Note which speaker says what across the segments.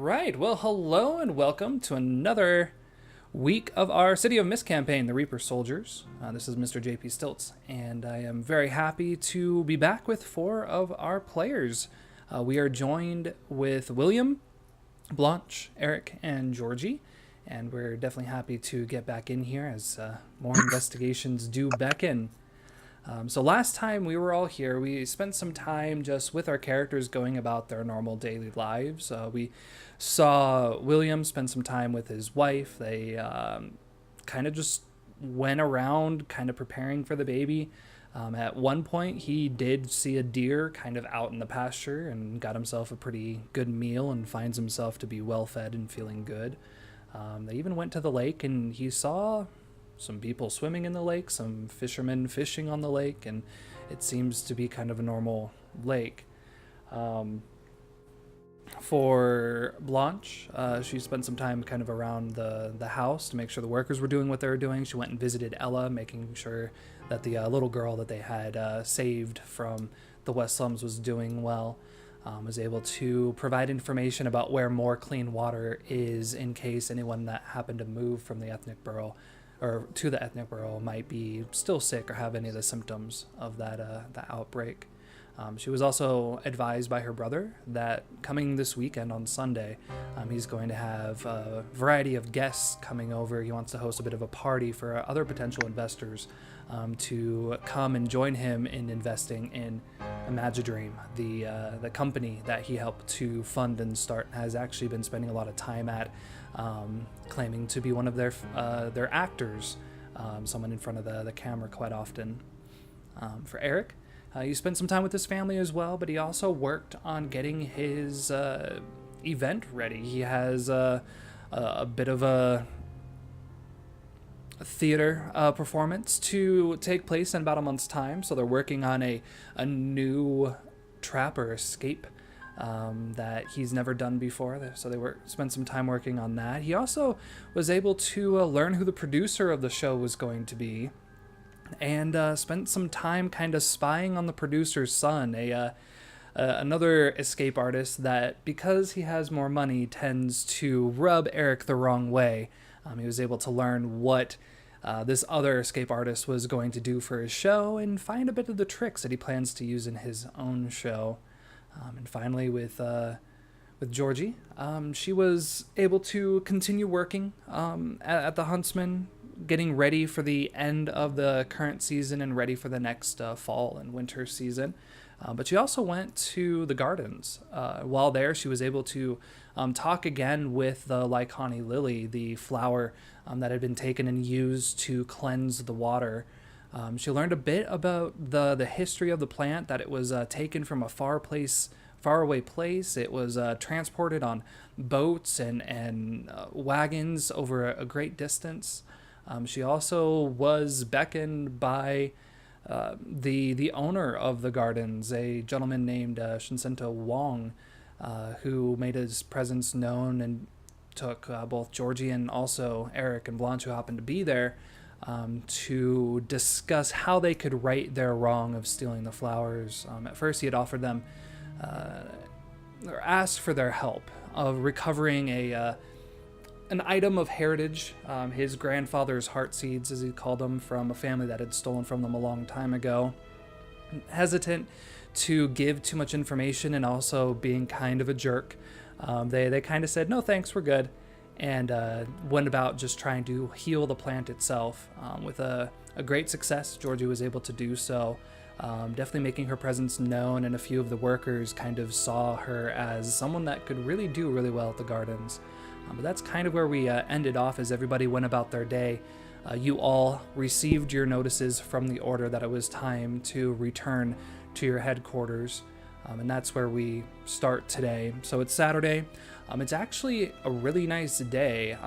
Speaker 1: right, well, hello and welcome to another week of our City of Mist campaign, the Reaper Soldiers. This is Mr. JP Stilts, and I am very happy to be back with four of our players. We are joined with William, Blanche, Eric, and Georgie, and we're definitely happy to get back in here as more investigations do beckon. So last time we were all here, we spent some time just with our characters going about their normal daily lives. We saw William spend some time with his wife. They kind of just went around kind of preparing for the baby. At one point, he did see a deer kind of out in the pasture and got himself a pretty good meal and finds himself to be well fed and feeling good. They even went to the lake and he saw some people swimming in the lake, some fishermen fishing on the lake, and it seems to be kind of a normal lake. For Blanche, she spent some time kind of around the house to make sure the workers were doing what they were doing. She went and visited Ella, making sure that the little girl that they had saved from the West Slums was doing well. Was able to provide information about where more clean water is in case anyone that happened to move from the ethnic borough or to the ethnic borough might be still sick or have any of the symptoms of that outbreak. She was also advised by her brother that coming this weekend on Sunday, he's going to have a variety of guests coming over. He wants to host a bit of a party for other potential investors to come and join him in investing in Imagadream, the company that he helped to fund and start, has actually been spending a lot of time at, claiming to be one of their actors, someone in front of the camera quite often. For Eric, he spent some time with his family as well, but he also worked on getting his event ready. He has a bit of a theater performance to take place in about a month's time, so they're working on a new trap or escape that he's never done before, so they spent some time working on that. He also was able to learn who the producer of the show was going to be, and spent some time kind of spying on the producer's son, another escape artist that, because he has more money, tends to rub Eric the wrong way. He was able to learn what this other escape artist was going to do for his show and find a bit of the tricks that he plans to use in his own show. And finally, with Georgie, she was able to continue working at the Huntsman, getting ready for the end of the current season and ready for the next fall and winter season. But she also went to the gardens. While there, she was able to talk again with the Lycani lily, the flower that had been taken and used to cleanse the water. She learned a bit about the history of the plant, that it was taken from a faraway place. It was transported on boats and wagons over a great distance. She also was beckoned by the owner of the gardens, a gentleman named Shinsento Wong, who made his presence known and took both Georgie and also Eric and Blanche, who happened to be there, to discuss how they could right their wrong of stealing the flowers. At first, he had offered them, or asked for their help of recovering an item of heritage, his grandfather's heart seeds, as he called them, from a family that had stolen from them a long time ago. Hesitant to give too much information and also being kind of a jerk, they kind of said, no thanks, we're good, and went about just trying to heal the plant itself. With a great success, Georgie was able to do so, definitely making her presence known, and a few of the workers kind of saw her as someone that could really do really well at the gardens. But that's kind of where we ended off as everybody went about their day. You all received your notices from the order that it was time to return to your headquarters. And that's where we start today. So it's Saturday. It's actually a really nice day.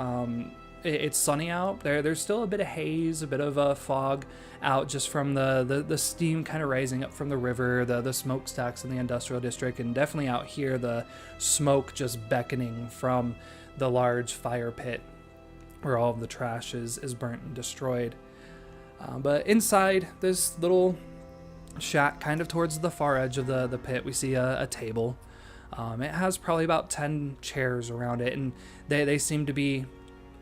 Speaker 1: It's sunny out. There's still a bit of haze, a bit of a fog out just from the steam kind of rising up from the river, the smokestacks in the industrial district, and definitely out here the smoke just beckoning from the large fire pit where all of the trash is burnt and destroyed. But inside this little shack, kind of towards the far edge of the pit, we see a table. It has probably about 10 chairs around it, and they seem to be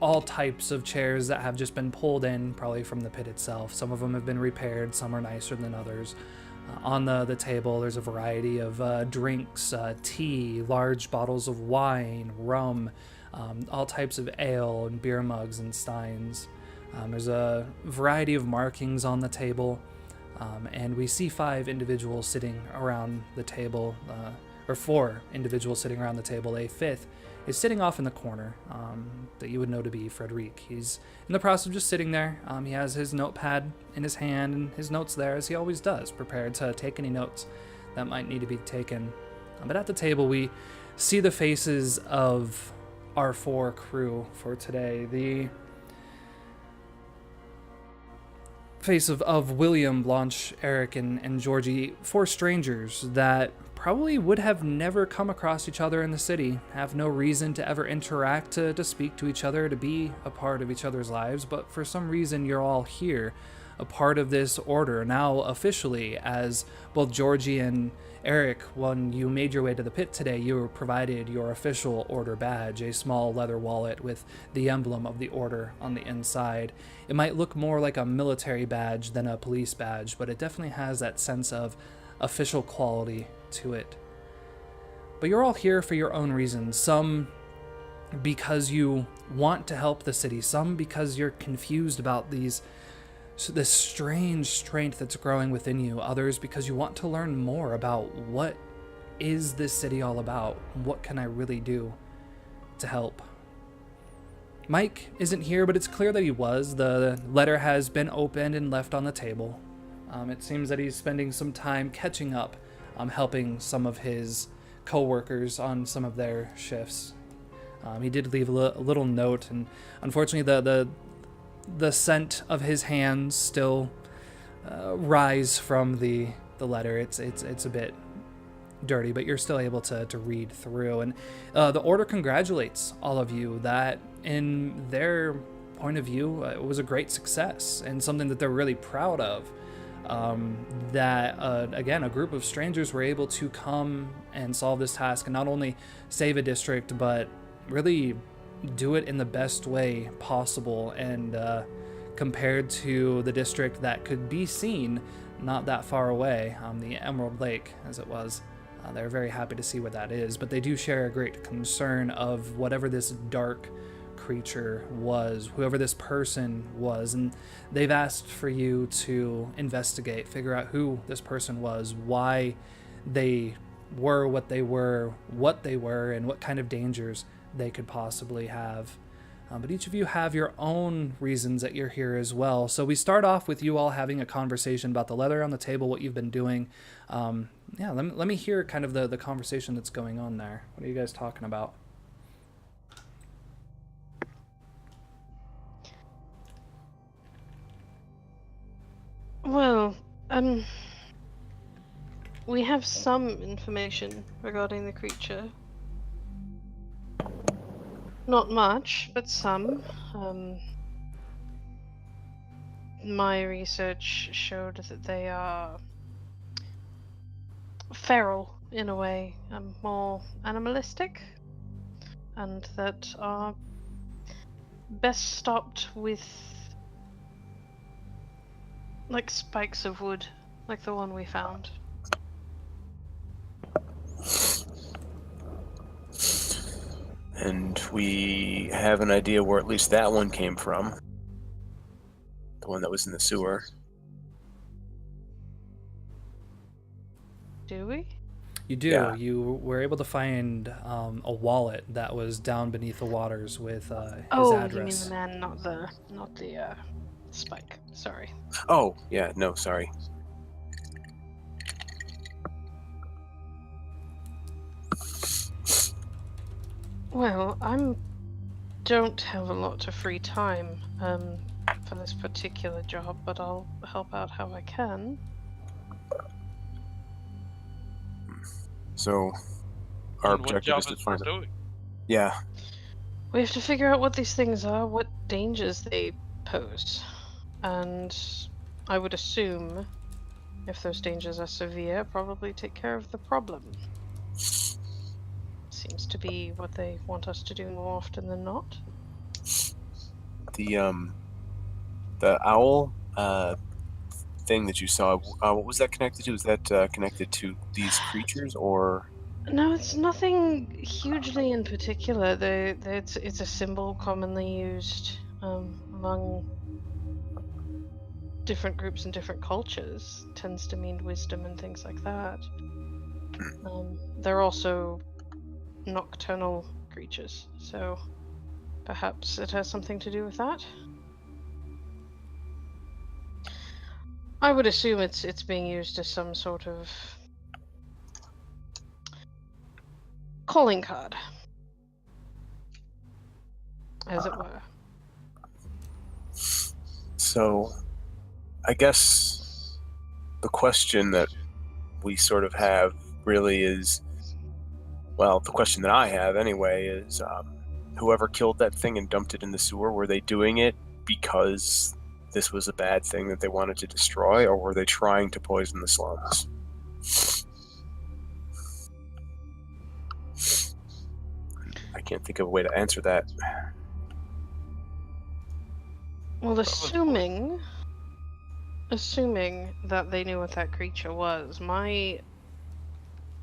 Speaker 1: all types of chairs that have just been pulled in probably from the pit itself. Some of them have been repaired, some are nicer than others. On the table, there's a variety of drinks, tea, large bottles of wine, rum, all types of ale and beer mugs and steins. There's a variety of markings on the table, and we see 5 individuals sitting around the table, or 4 individuals sitting around the table. A 5th is sitting off in the corner, that you would know to be Frederic. He's in the process of just sitting there. He has his notepad in his hand and his notes there, as he always does, prepared to take any notes that might need to be taken. But at the table, we see the faces of our 4 crew for today. The face of William, Blanche, Eric, and Georgie, 4 strangers that probably would have never come across each other in the city, have no reason to ever interact, to speak to each other, to be a part of each other's lives, but for some reason you're all here, a part of this order, now officially, as both Georgie and Eric, when you made your way to the pit today, you were provided your official order badge, a small leather wallet with the emblem of the order on the inside. It might look more like a military badge than a police badge, but it definitely has that sense of official quality to it. But you're all here for your own reasons. Some because you want to help the city, some because you're confused about this strange strength that's growing within you, others because you want to learn more about what is this city all about, what can I really do to help. Mike isn't here, but it's clear that he was. The letter has been opened and left on the table. It seems that he's spending some time catching up, helping some of his co-workers on some of their shifts. He did leave a little note, and unfortunately the scent of his hands still rise from the letter. It's a bit dirty, but you're still able to read through. And the order congratulates all of you that in their point of view, it was a great success and something that they're really proud of. Again, a group of strangers were able to come and solve this task and not only save a district, but really do it in the best way possible, and compared to the district that could be seen not that far away, the Emerald Lake as it was. They're very happy to see what that is, but they do share a great concern of whatever this dark creature was, whoever this person was, and they've asked for you to investigate, figure out who this person was, why they were what they were, and what kind of dangers they could possibly have. But each of you have your own reasons that you're here as well. So we start off with you all having a conversation about the leather on the table, what you've been doing. Let me hear kind of the conversation that's going on there. What are you guys talking about?
Speaker 2: Well, we have some information regarding the creature. Not much, but some. My research showed that they are feral in a way, more animalistic, and that are best stopped with like spikes of wood, like the one we found.
Speaker 3: And we have an idea where at least that one came from. The one that was in the sewer.
Speaker 2: Do we?
Speaker 1: You do.
Speaker 3: Yeah.
Speaker 1: You were able to find a wallet that was down beneath the waters with his address.
Speaker 2: You mean the man, not the spike. Sorry.
Speaker 3: Oh, yeah, no, sorry.
Speaker 2: Well, don't have a lot of free time for this particular job, but I'll help out how I can.
Speaker 3: So, our
Speaker 4: And what
Speaker 3: objective
Speaker 4: job
Speaker 3: is to
Speaker 4: is
Speaker 3: find
Speaker 4: worth doing?
Speaker 3: Yeah.
Speaker 2: We have to figure out what these things are, what dangers they pose, and I would assume if those dangers are severe, probably take care of the problem. to be what they want us to do more often than not.
Speaker 3: The owl thing that you saw, what was that connected to? Was that connected to these creatures, or?
Speaker 2: No, it's nothing hugely in particular. It's a symbol commonly used among different groups and different cultures. Tends to mean wisdom and things like that. They're also nocturnal creatures, so perhaps it has something to do with that. I would assume it's being used as some sort of calling card, as it were.
Speaker 3: So, I guess the question that we sort of have really is, well, the question that I have anyway is, whoever killed that thing and dumped it in the sewer, were they doing it because this was a bad thing that they wanted to destroy, or were they trying to poison the slums? I can't think of a way to answer that.
Speaker 2: Well, assuming that they knew what that creature was, my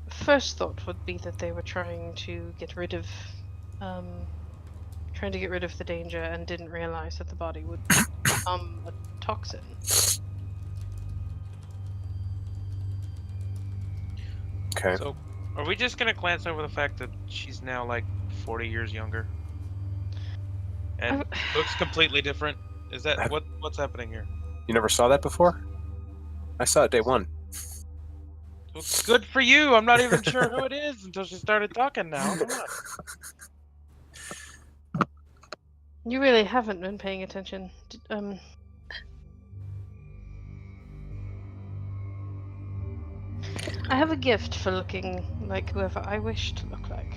Speaker 2: first thought would be that they were trying to get rid of the danger and didn't realize that the body would become a toxin.
Speaker 3: Okay.
Speaker 4: So, are we just gonna glance over the fact that she's now like 40 years younger and looks completely different? Is that what's happening here?
Speaker 3: You never saw that before? I saw it day one.
Speaker 4: Well, good for you. I'm not even sure who it is until she started talking now. Come on.
Speaker 2: You really haven't been paying attention. I have a gift for looking like whoever I wish to look like.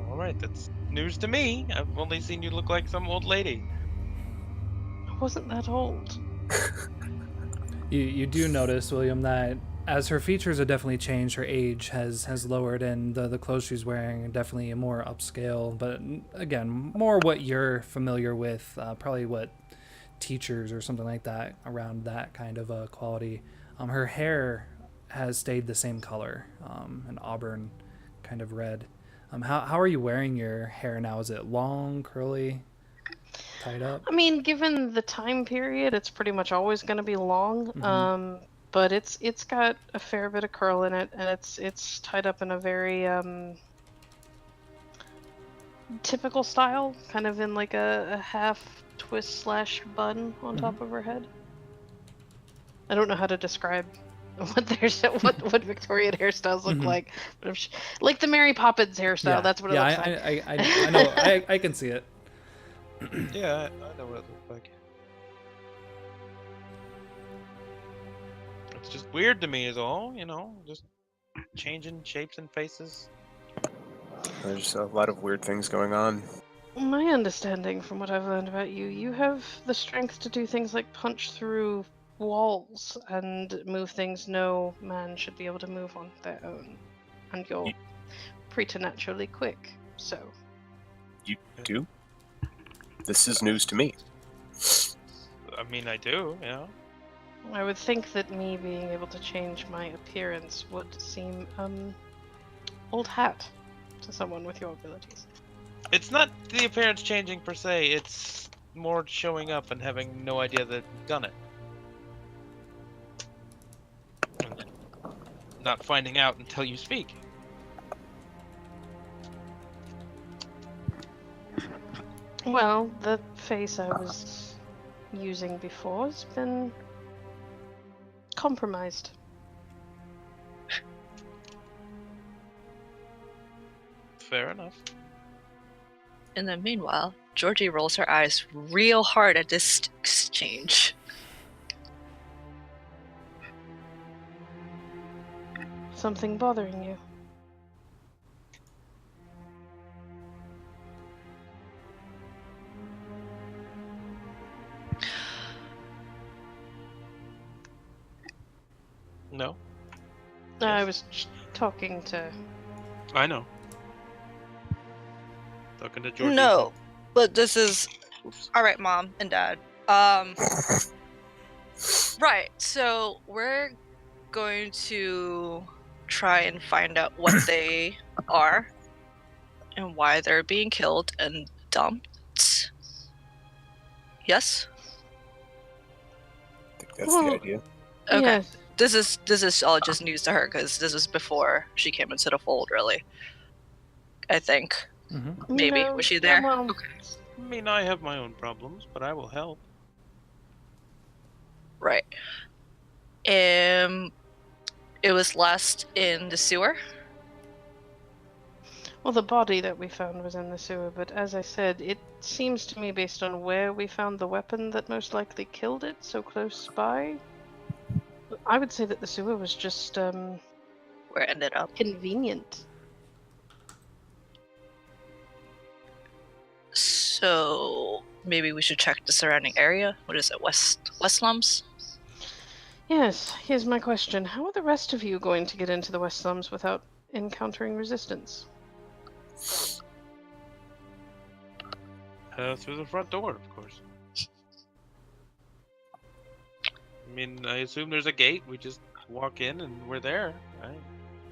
Speaker 4: All right, that's news to me. I've only seen you look like some old lady.
Speaker 2: I wasn't that old.
Speaker 1: You do notice, William, that as her features have definitely changed, her age has lowered, and the clothes she's wearing are definitely more upscale. But again, more what you're familiar with, probably what teachers or something like that around that kind of quality. Her hair has stayed the same color, an auburn kind of red. How are you wearing your hair now? Is it long, curly, tied up?
Speaker 2: I mean, given the time period, it's pretty much always going to be long.
Speaker 1: Mm-hmm.
Speaker 2: But it's got a fair bit of curl in it, and it's tied up in a very typical style, kind of in like a half twist / bun on top of her head. I don't know how to describe what Victorian hairstyles look like, but like the Mary Poppins hairstyle. That's what it looks like.
Speaker 1: I know. I can see it.
Speaker 4: Yeah, I know what it looks like. It's just weird to me, is all. Just changing shapes and faces.
Speaker 3: There's a lot of weird things going on.
Speaker 2: My understanding from what I've learned about you, you have the strength to do things like punch through walls and move things no man should be able to move on their own. And you're preternaturally quick, so.
Speaker 3: You do? This is news to me.
Speaker 4: I mean, I do, yeah.
Speaker 2: I would think that me being able to change my appearance would seem old hat to someone with your abilities.
Speaker 4: It's not the appearance changing per se, it's more showing up and having no idea that you've done it. And then not finding out until you speak.
Speaker 2: Well, the face I was using before has been compromised.
Speaker 4: Fair enough.
Speaker 5: In the meanwhile, Georgie rolls her eyes real hard at this exchange.
Speaker 2: Something bothering you?
Speaker 4: No?
Speaker 2: I was talking to
Speaker 4: I know. Talking to Georgie.
Speaker 5: No, but this is
Speaker 4: Oops.
Speaker 5: all right, Mom and Dad. Right. So we're going to try and find out what they are and why they're being killed and dumped. Yes.
Speaker 3: I think that's
Speaker 2: Well,
Speaker 3: the idea.
Speaker 5: Okay.
Speaker 2: Yes.
Speaker 5: This is all just news to her because this was before she came into the fold. Really, I think.
Speaker 1: Mm-hmm.
Speaker 5: Maybe.
Speaker 2: No,
Speaker 5: Was she there?
Speaker 2: well,
Speaker 5: Okay.
Speaker 4: I mean, I have my own problems, but I will help.
Speaker 5: Right. It was last in the sewer.
Speaker 2: Well, the body that we found was in the sewer, but as I said, it seems to me, based on where we found the weapon that most likely killed it, so close by, I would say that the sewer was just
Speaker 5: Where it ended up.
Speaker 2: convenient.
Speaker 5: So maybe we should check the surrounding area. What is it? West slums?
Speaker 2: Yes, here's my question. How are the rest of you going to get into the West Slums without encountering resistance?
Speaker 4: Through the front door, of course. I mean, I assume there's a gate. We just walk in and we're there, right?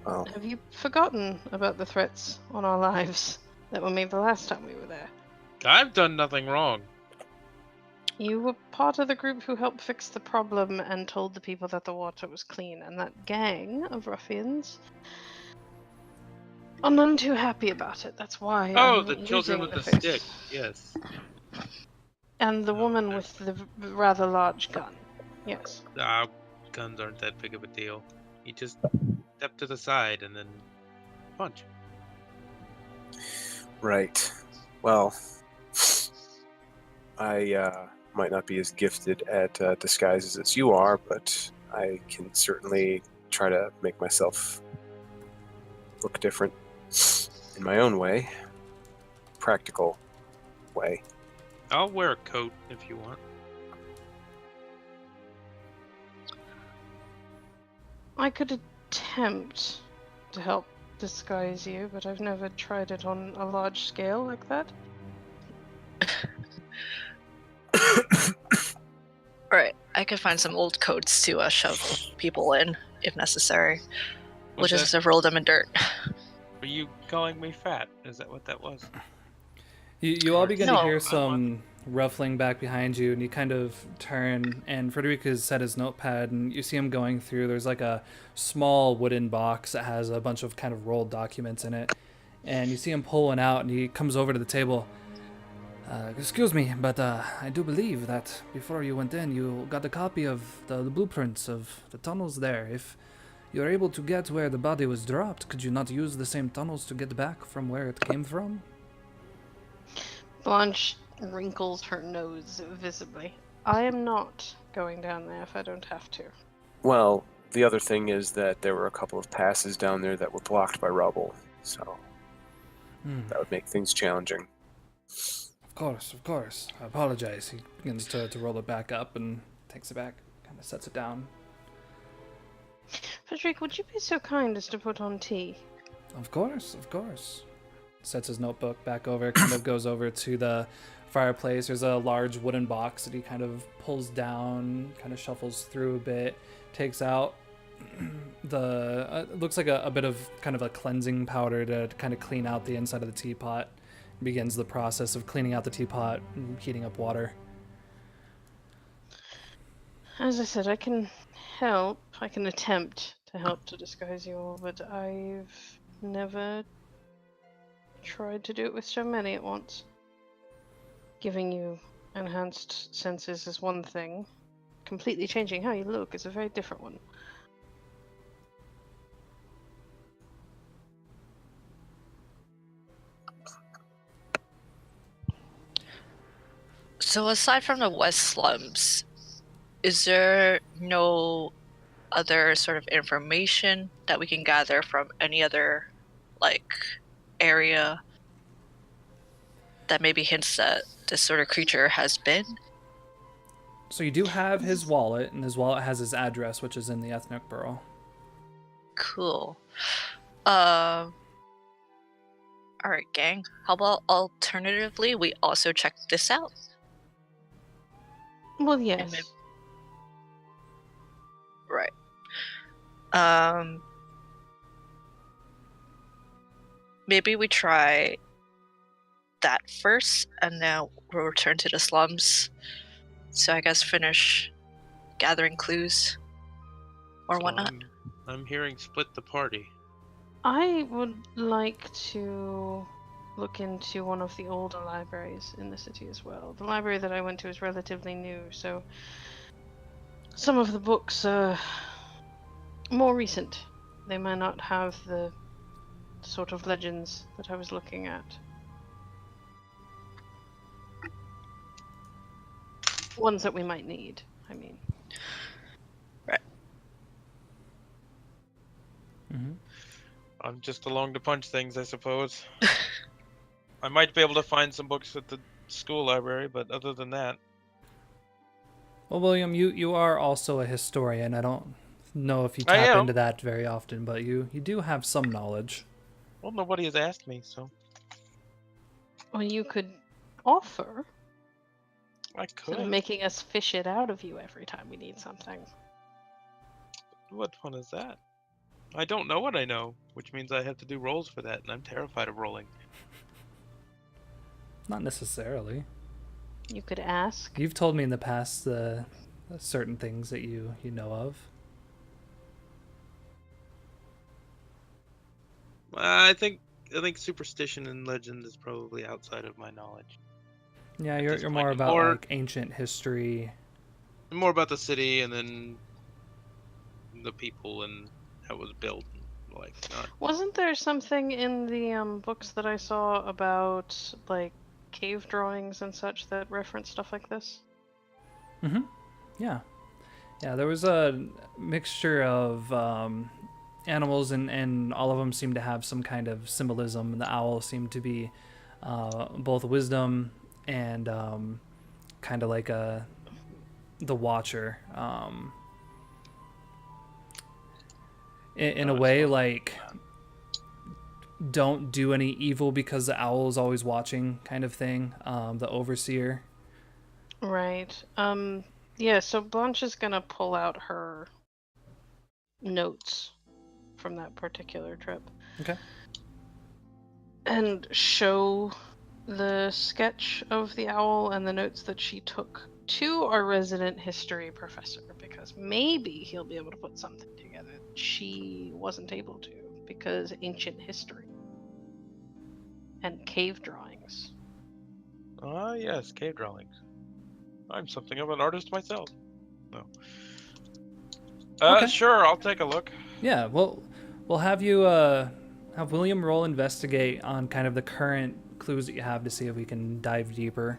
Speaker 3: Oh,
Speaker 2: Have you forgotten about the threats on our lives that were made the last time we were there?
Speaker 4: I've done nothing wrong.
Speaker 2: You were part of the group who helped fix the problem and told the people that the water was clean, and that gang of ruffians are none too happy about it. That's why
Speaker 4: Oh,
Speaker 2: I'm
Speaker 4: the children
Speaker 2: using
Speaker 4: with the
Speaker 2: fix.
Speaker 4: stick. Yes.
Speaker 2: And the woman with the rather large gun. Yes.
Speaker 4: Guns aren't that big of a deal. You just step to the side and then punch.
Speaker 3: right. Well, I might not be as gifted at disguises as you are, but I can certainly try to make myself look different in my own way. Practical way.
Speaker 4: I'll wear a coat if you want.
Speaker 2: I could attempt to help disguise you, but I've never tried it on a large scale like that.
Speaker 5: Alright, I could find some old coats to shove people in if necessary. We'll
Speaker 4: Was
Speaker 5: just roll them in dirt.
Speaker 4: Were you calling me fat? Is that what that was?
Speaker 1: You all begin to
Speaker 5: No.
Speaker 1: hear some ruffling back behind you, and you kind of turn, and Frederic has set his notepad, and you see him going through. There's like a small wooden box that has a bunch of kind of rolled documents in it, and you see him pulling out, and he comes over to the table. Excuse me, but I do believe that before you went in, you got a copy of the blueprints of the tunnels there. If you're able to get where the body was dropped, could you not use the same tunnels to get back from where it came from?
Speaker 2: Blanche wrinkles her nose visibly. I am not going down there if I don't have to.
Speaker 3: Well, the other thing is that there were a couple of passes down there that were blocked by rubble, so that would make things challenging.
Speaker 1: Of course. I apologize. He begins to roll it back up and takes it back, kind of sets it down.
Speaker 2: Frederic, would you be so kind as to put on tea?
Speaker 1: Of course. Sets his notebook back over, kind of goes over to the fireplace. There's a large wooden box that he kind of pulls down, kind of shuffles through a bit, takes out the looks like a bit of kind of a cleansing powder to kind of clean out the inside of the teapot. Begins the process of cleaning out the teapot and heating up water.
Speaker 2: As I said, I can help. I can attempt to help to disguise you all, but I've never tried to do it with so many at once. Giving you enhanced senses is one thing. Completely changing how you look is a very different one.
Speaker 5: So aside from the West Slums, is there no other sort of information that we can gather from any other, like, area that maybe hints that this sort of creature has been?
Speaker 1: So you do have his wallet, and his wallet has his address, which is in the ethnic borough.
Speaker 5: Cool. Alright, gang. How about alternatively, we also check this out?
Speaker 2: Well,
Speaker 5: And
Speaker 2: yes.
Speaker 5: maybe- Right. Um, maybe we try that first, and then we'll return to the slums. So I guess finish gathering clues or
Speaker 4: So
Speaker 5: whatnot.
Speaker 4: I'm hearing split the party.
Speaker 2: I would like to look into one of the older libraries in the city as well. The library that I went to is relatively new, so some of the books are more recent. They might not have the sort of legends that I was looking at. Ones that we might need, I mean.
Speaker 1: Mm-hmm.
Speaker 4: I'm just along to punch things, I suppose. I might be able to find some books at the school library, but other than that,
Speaker 1: Well, William, you are also a historian. I don't know if you
Speaker 4: I
Speaker 1: tap
Speaker 4: am.
Speaker 1: into that very often, but you do have some knowledge.
Speaker 4: well, nobody has asked me, so
Speaker 2: Well, you could offer,
Speaker 4: I
Speaker 2: instead of
Speaker 4: could.
Speaker 2: making us fish it out of you every time we need something.
Speaker 4: What fun is that? I don't know what I know, which means I have to do rolls for that, and I'm terrified of rolling.
Speaker 1: Not necessarily.
Speaker 2: You could ask.
Speaker 1: You've told me in the past certain things that you know of.
Speaker 4: I think superstition and legend is probably outside of my knowledge.
Speaker 1: Yeah,
Speaker 4: At
Speaker 1: you're
Speaker 4: this
Speaker 1: you're
Speaker 4: point,
Speaker 1: more
Speaker 4: I'm
Speaker 1: about
Speaker 4: more-
Speaker 1: like ancient history.
Speaker 4: More about the city and then the people and how it was built. Like, not.
Speaker 2: Wasn't there something in the books that I saw about like cave drawings and such that reference stuff like this?
Speaker 1: Mm-hmm. Yeah. Yeah, there was a mixture of animals, and all of them seemed to have some kind of symbolism. The owl seemed to be both wisdom and kind of like the watcher. In a way, like, don't do any evil because the owl is always watching kind of thing. The overseer.
Speaker 2: Right. Yeah, so Blanche is gonna pull out her notes from that particular trip.
Speaker 1: Okay.
Speaker 2: And show the sketch of the owl and the notes that she took to our resident history professor, because maybe he'll be able to put something together that she wasn't able to, because ancient history and cave drawings.
Speaker 4: Ah, yes, cave drawings. I'm something of an artist myself. No.
Speaker 1: Okay.
Speaker 4: Sure, I'll take a look.
Speaker 1: Yeah, we'll have you have William roll investigate on kind of the current clues that you have to see if we can dive deeper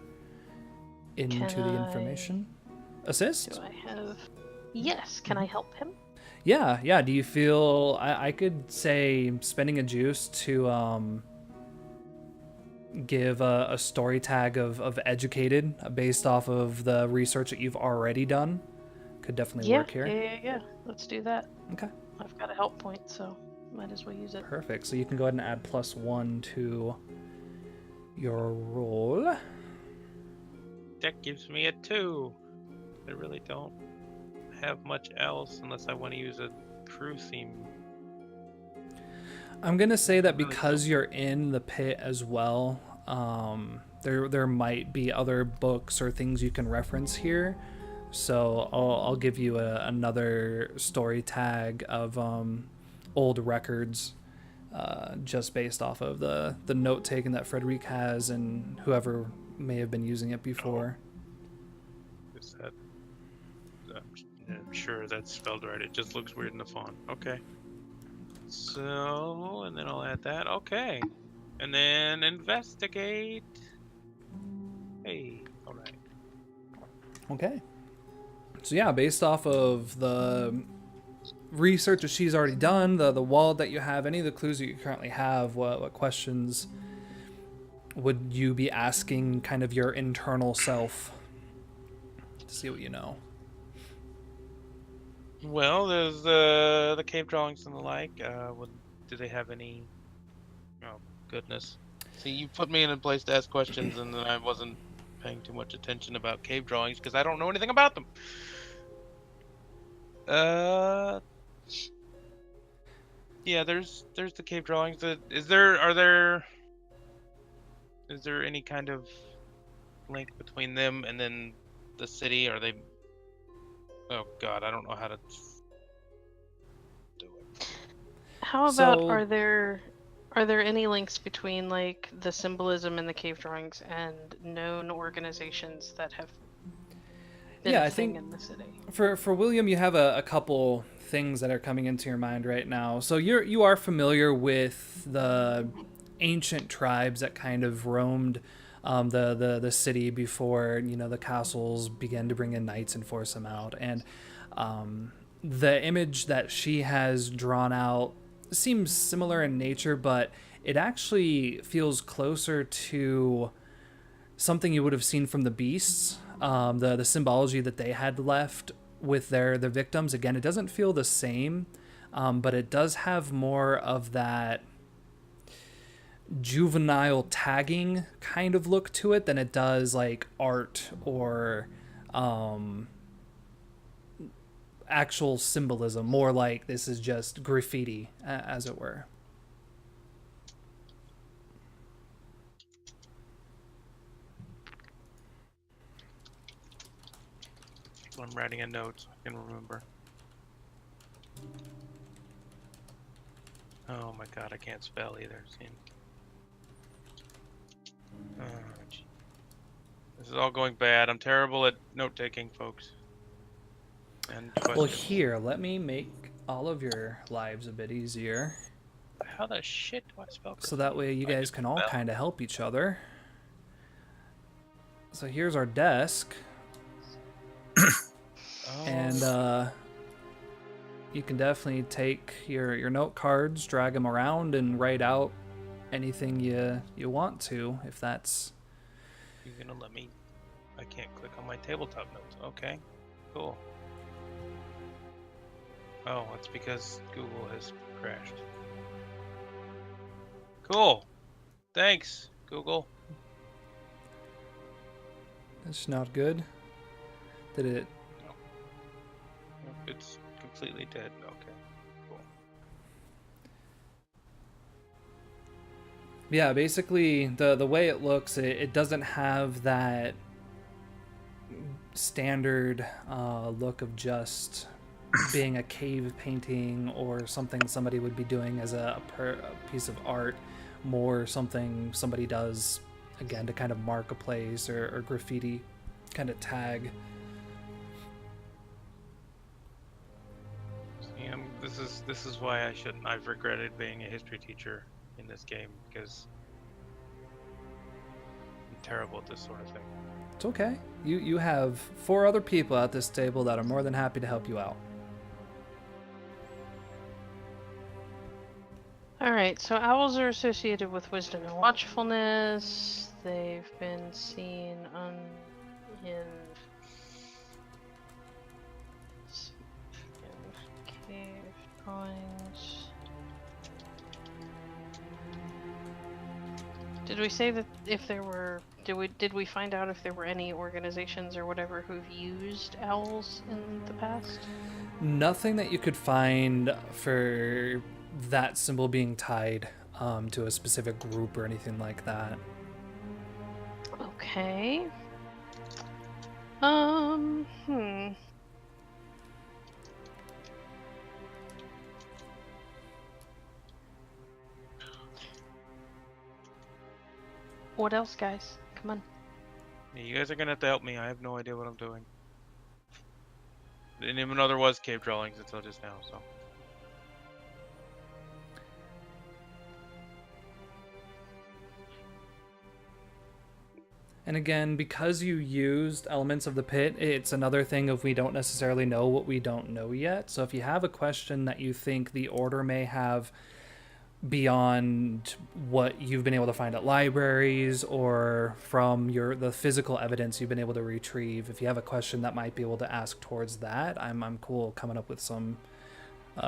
Speaker 1: into
Speaker 2: Can
Speaker 1: the
Speaker 2: I-
Speaker 1: information. Assist?
Speaker 2: Do I have... Yes, can I help him?
Speaker 1: Yeah. Do you feel I could say spending a juice to give a story tag of educated based off of the research that you've already done could definitely work here.
Speaker 2: Yeah. Let's do that.
Speaker 1: Okay.
Speaker 2: I've got a help point, so might as well use it.
Speaker 1: Perfect. So you can go ahead and add +1 to your roll.
Speaker 4: That gives me a 2. I really don't have much else unless I want to use a crew theme.
Speaker 1: I'm gonna say that
Speaker 4: Really
Speaker 1: because you're in the pit as well, there might be other books or things you can reference here. So I'll give you another story tag of old records, just based off of the note taken that Frederic has and whoever may have been using it before.
Speaker 4: Is that? I'm sure that's spelled right. It just looks weird in the font. Okay. So, and then I'll add that. Okay. And then investigate. Hey, alright.
Speaker 1: Okay. So yeah, based off of the research that she's already done, the wallet that you have, any of the clues that you currently have, what questions would you be asking kind of your internal self to see what you know?
Speaker 4: Well, there's the cave drawings and the like. Do they have any? Oh, goodness. See, you put me in a place to ask questions, and then I wasn't paying too much attention about cave drawings because I don't know anything about them. Yeah, there's the cave drawings. Is there any kind of link between them and then the city? Are they? Oh God, I don't know how to do it.
Speaker 2: How about
Speaker 1: So-
Speaker 2: are there any links between like the symbolism in the cave drawings and known organizations that have been
Speaker 1: Yeah,
Speaker 2: a
Speaker 1: I
Speaker 2: thing
Speaker 1: think
Speaker 2: in the city?
Speaker 1: for William, you have a couple things that are coming into your mind right now. So you are familiar with the ancient tribes that kind of roamed the city before the castles began to bring in knights and force them out. And the image that she has drawn out seems similar in nature, but it actually feels closer to something you would have seen from the beasts. The symbology that they had left with their victims. Again, it doesn't feel the same, but it does have more of that juvenile tagging kind of look to it than it does like art or actual symbolism. More like this is just graffiti, as it were.
Speaker 4: I'm writing a note so I can remember. Oh my God, I can't spell either. See? Oh, gee. This is all going bad. I'm terrible at note taking, folks. And
Speaker 1: Well,
Speaker 4: questions.
Speaker 1: here, let me make all of your lives a bit easier,
Speaker 4: How the shit do I spell?
Speaker 1: so that way you
Speaker 4: I
Speaker 1: guys
Speaker 4: can
Speaker 1: can all
Speaker 4: spell.
Speaker 1: kind of help each other. So here's our desk,
Speaker 4: Oh.
Speaker 1: and you can definitely take your note cards, drag them around, and write out anything you want to, if that's...
Speaker 4: You're gonna let me? I can't click on my tabletop notes. Okay, cool. Oh, it's because Google has crashed. Cool. Thanks, Google.
Speaker 1: That's not good. Did it...
Speaker 4: It's completely dead. Okay, cool.
Speaker 1: Yeah, basically, the way it looks, it doesn't have that standard look of just being a cave painting or something somebody would be doing as a piece of art. More something somebody does, again, to kind of mark a place or graffiti kind of tag.
Speaker 4: See, this is why I shouldn't. I've regretted being a history teacher in this game because I'm terrible at this sort of thing.
Speaker 1: It's okay. You have 4 other people at this table that are more than happy to help you out.
Speaker 2: Alright, so owls are associated with wisdom and watchfulness. They've been seen in cave drawings. Did we say that if there were... Did we find out if there were any organizations or whatever who've used owls in the past?
Speaker 1: Nothing that you could find for that symbol being tied to a specific group or anything like that.
Speaker 2: Okay. What else, guys? Come on.
Speaker 4: Yeah, you guys are gonna have to help me. I have no idea what I'm doing. Didn't even know there was cave drawings until just now. So.
Speaker 1: And again, because you used elements of the pit, it's another thing of we don't necessarily know what we don't know yet. So if you have a question that you think the Order may have beyond what you've been able to find at libraries or from the physical evidence you've been able to retrieve, if you have a question that might be able to ask towards that, I'm cool coming up with some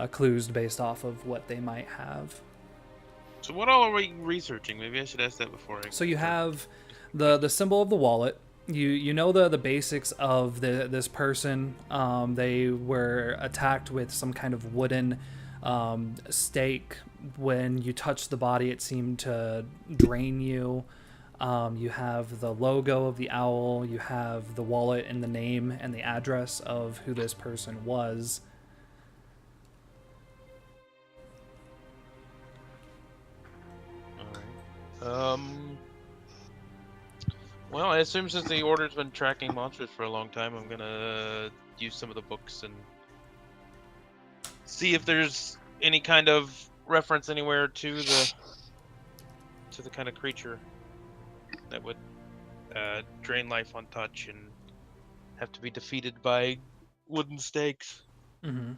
Speaker 1: clues based off of what they might have.
Speaker 4: So what all are we researching? Maybe I should ask that before.
Speaker 1: So you have the symbol of the wallet. You know the basics of this person. They were attacked with some kind of wooden stake. When you touched the body, it seemed to drain you. You have the logo of the owl. You have the wallet and the name and the address of who this person was.
Speaker 4: All right. Well, I assume since the Order's been tracking monsters for a long time, I'm gonna use some of the books and see if there's any kind of reference anywhere to the kind of creature that would drain life on touch and have to be defeated by wooden stakes.
Speaker 1: Mm-hmm.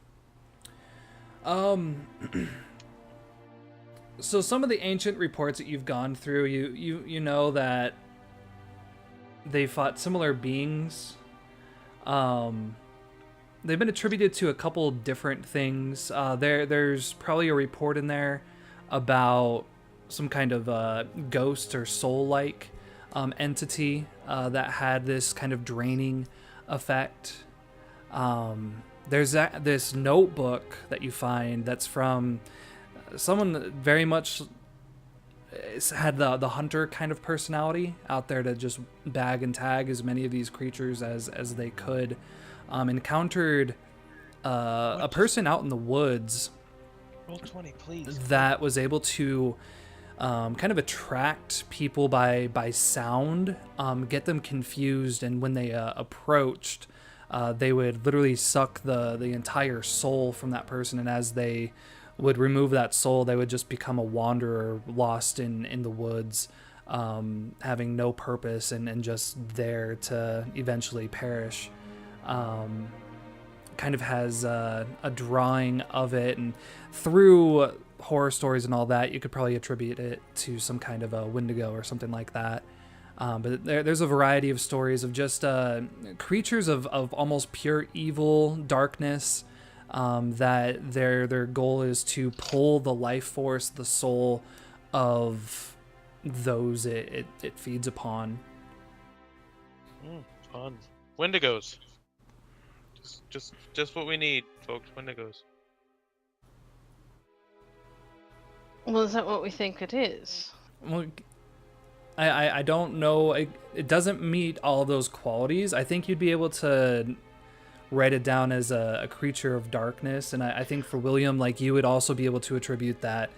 Speaker 1: So some of the ancient reports that you've gone through, you know that they fought similar beings. They've been attributed to a couple different things. There's probably a report in there about some kind of ghost or soul-like entity that had this kind of draining effect. There's this notebook that you find that's from someone that very much had the hunter kind of personality out there to just bag and tag as many of these creatures as they could. Encountered a person out in the woods
Speaker 4: Roll 20, please.
Speaker 1: that was able to kind of attract people by sound, get them confused, and when they approached, they would literally suck the entire soul from that person, and as they would remove that soul, they would just become a wanderer lost in the woods, having no purpose and just there to eventually perish. Kind of has a drawing of it, and through horror stories and all that, you could probably attribute it to some kind of a Wendigo or something like that. But there's a variety of stories of just creatures of almost pure evil, darkness, that their goal is to pull the life force, the soul of those it feeds upon.
Speaker 4: Fun. Wendigos. Just what we need, folks. Wendigos.
Speaker 2: Well, is that what we think it is?
Speaker 1: Well, I don't know. It doesn't meet all of those qualities. I think you'd be able to write it down as a creature of darkness, and I think for William, like, you would also be able to attribute that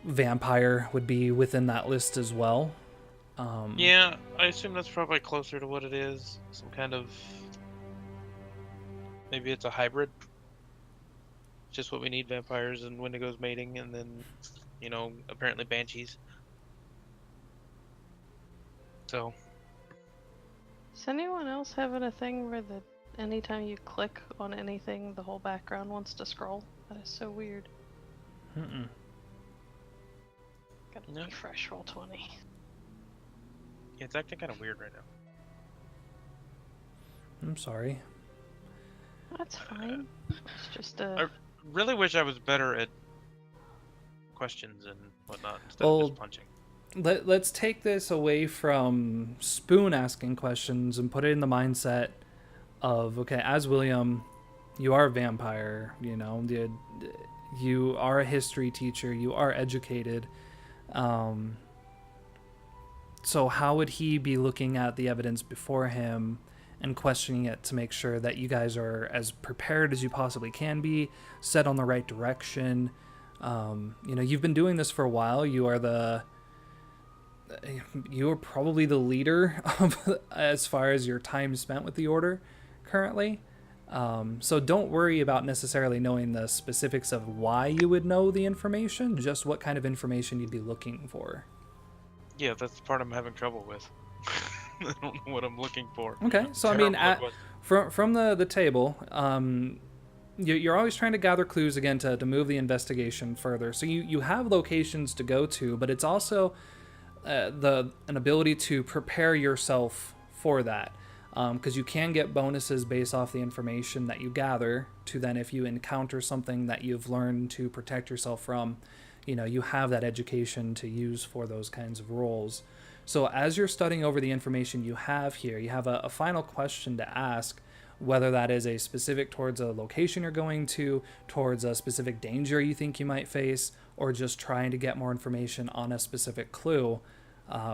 Speaker 1: vampire would be within that list as well.
Speaker 4: Yeah, I assume that's probably closer to what it is. Some kind of... Maybe it's a hybrid. Just what we need, vampires and Wendigos mating, and then, apparently banshees. So...
Speaker 2: Is anyone else having a thing where anytime you click on anything, the whole background wants to scroll? That is so weird.
Speaker 1: Mm-mm.
Speaker 2: Gotta
Speaker 4: No.
Speaker 2: refresh roll 20.
Speaker 4: Yeah, it's acting kind of weird right now.
Speaker 1: I'm sorry.
Speaker 2: That's fine. It's just
Speaker 4: I really wish I was better at questions and whatnot instead
Speaker 1: Well,
Speaker 4: of just punching.
Speaker 1: Let's take this away from Spoon asking questions and put it in the mindset of, okay, as William, you are a vampire, you are a history teacher, you are educated. So how would he be looking at the evidence before him and questioning it to make sure that you guys are as prepared as you possibly can be, set on the right direction? You've been doing this for a while. You are probably the leader as far as your time spent with the Order currently. So don't worry about necessarily knowing the specifics of why you would know the information, just what kind of information you'd be looking for.
Speaker 4: Yeah, that's the part I'm having trouble with. I don't know what I'm looking for.
Speaker 1: Okay, so I mean, from the table, you're always trying to gather clues again to move the investigation further. So you have locations to go to, but it's also an ability to prepare yourself for that, because you can get bonuses based off the information that you gather to then, if you encounter something that you've learned to protect yourself from, you have that education to use for those kinds of roles. So as you're studying over the information you have here, you have a final question to ask, whether that is a specific towards a location you're going to, towards a specific danger you think you might face, or just trying to get more information on a specific clue.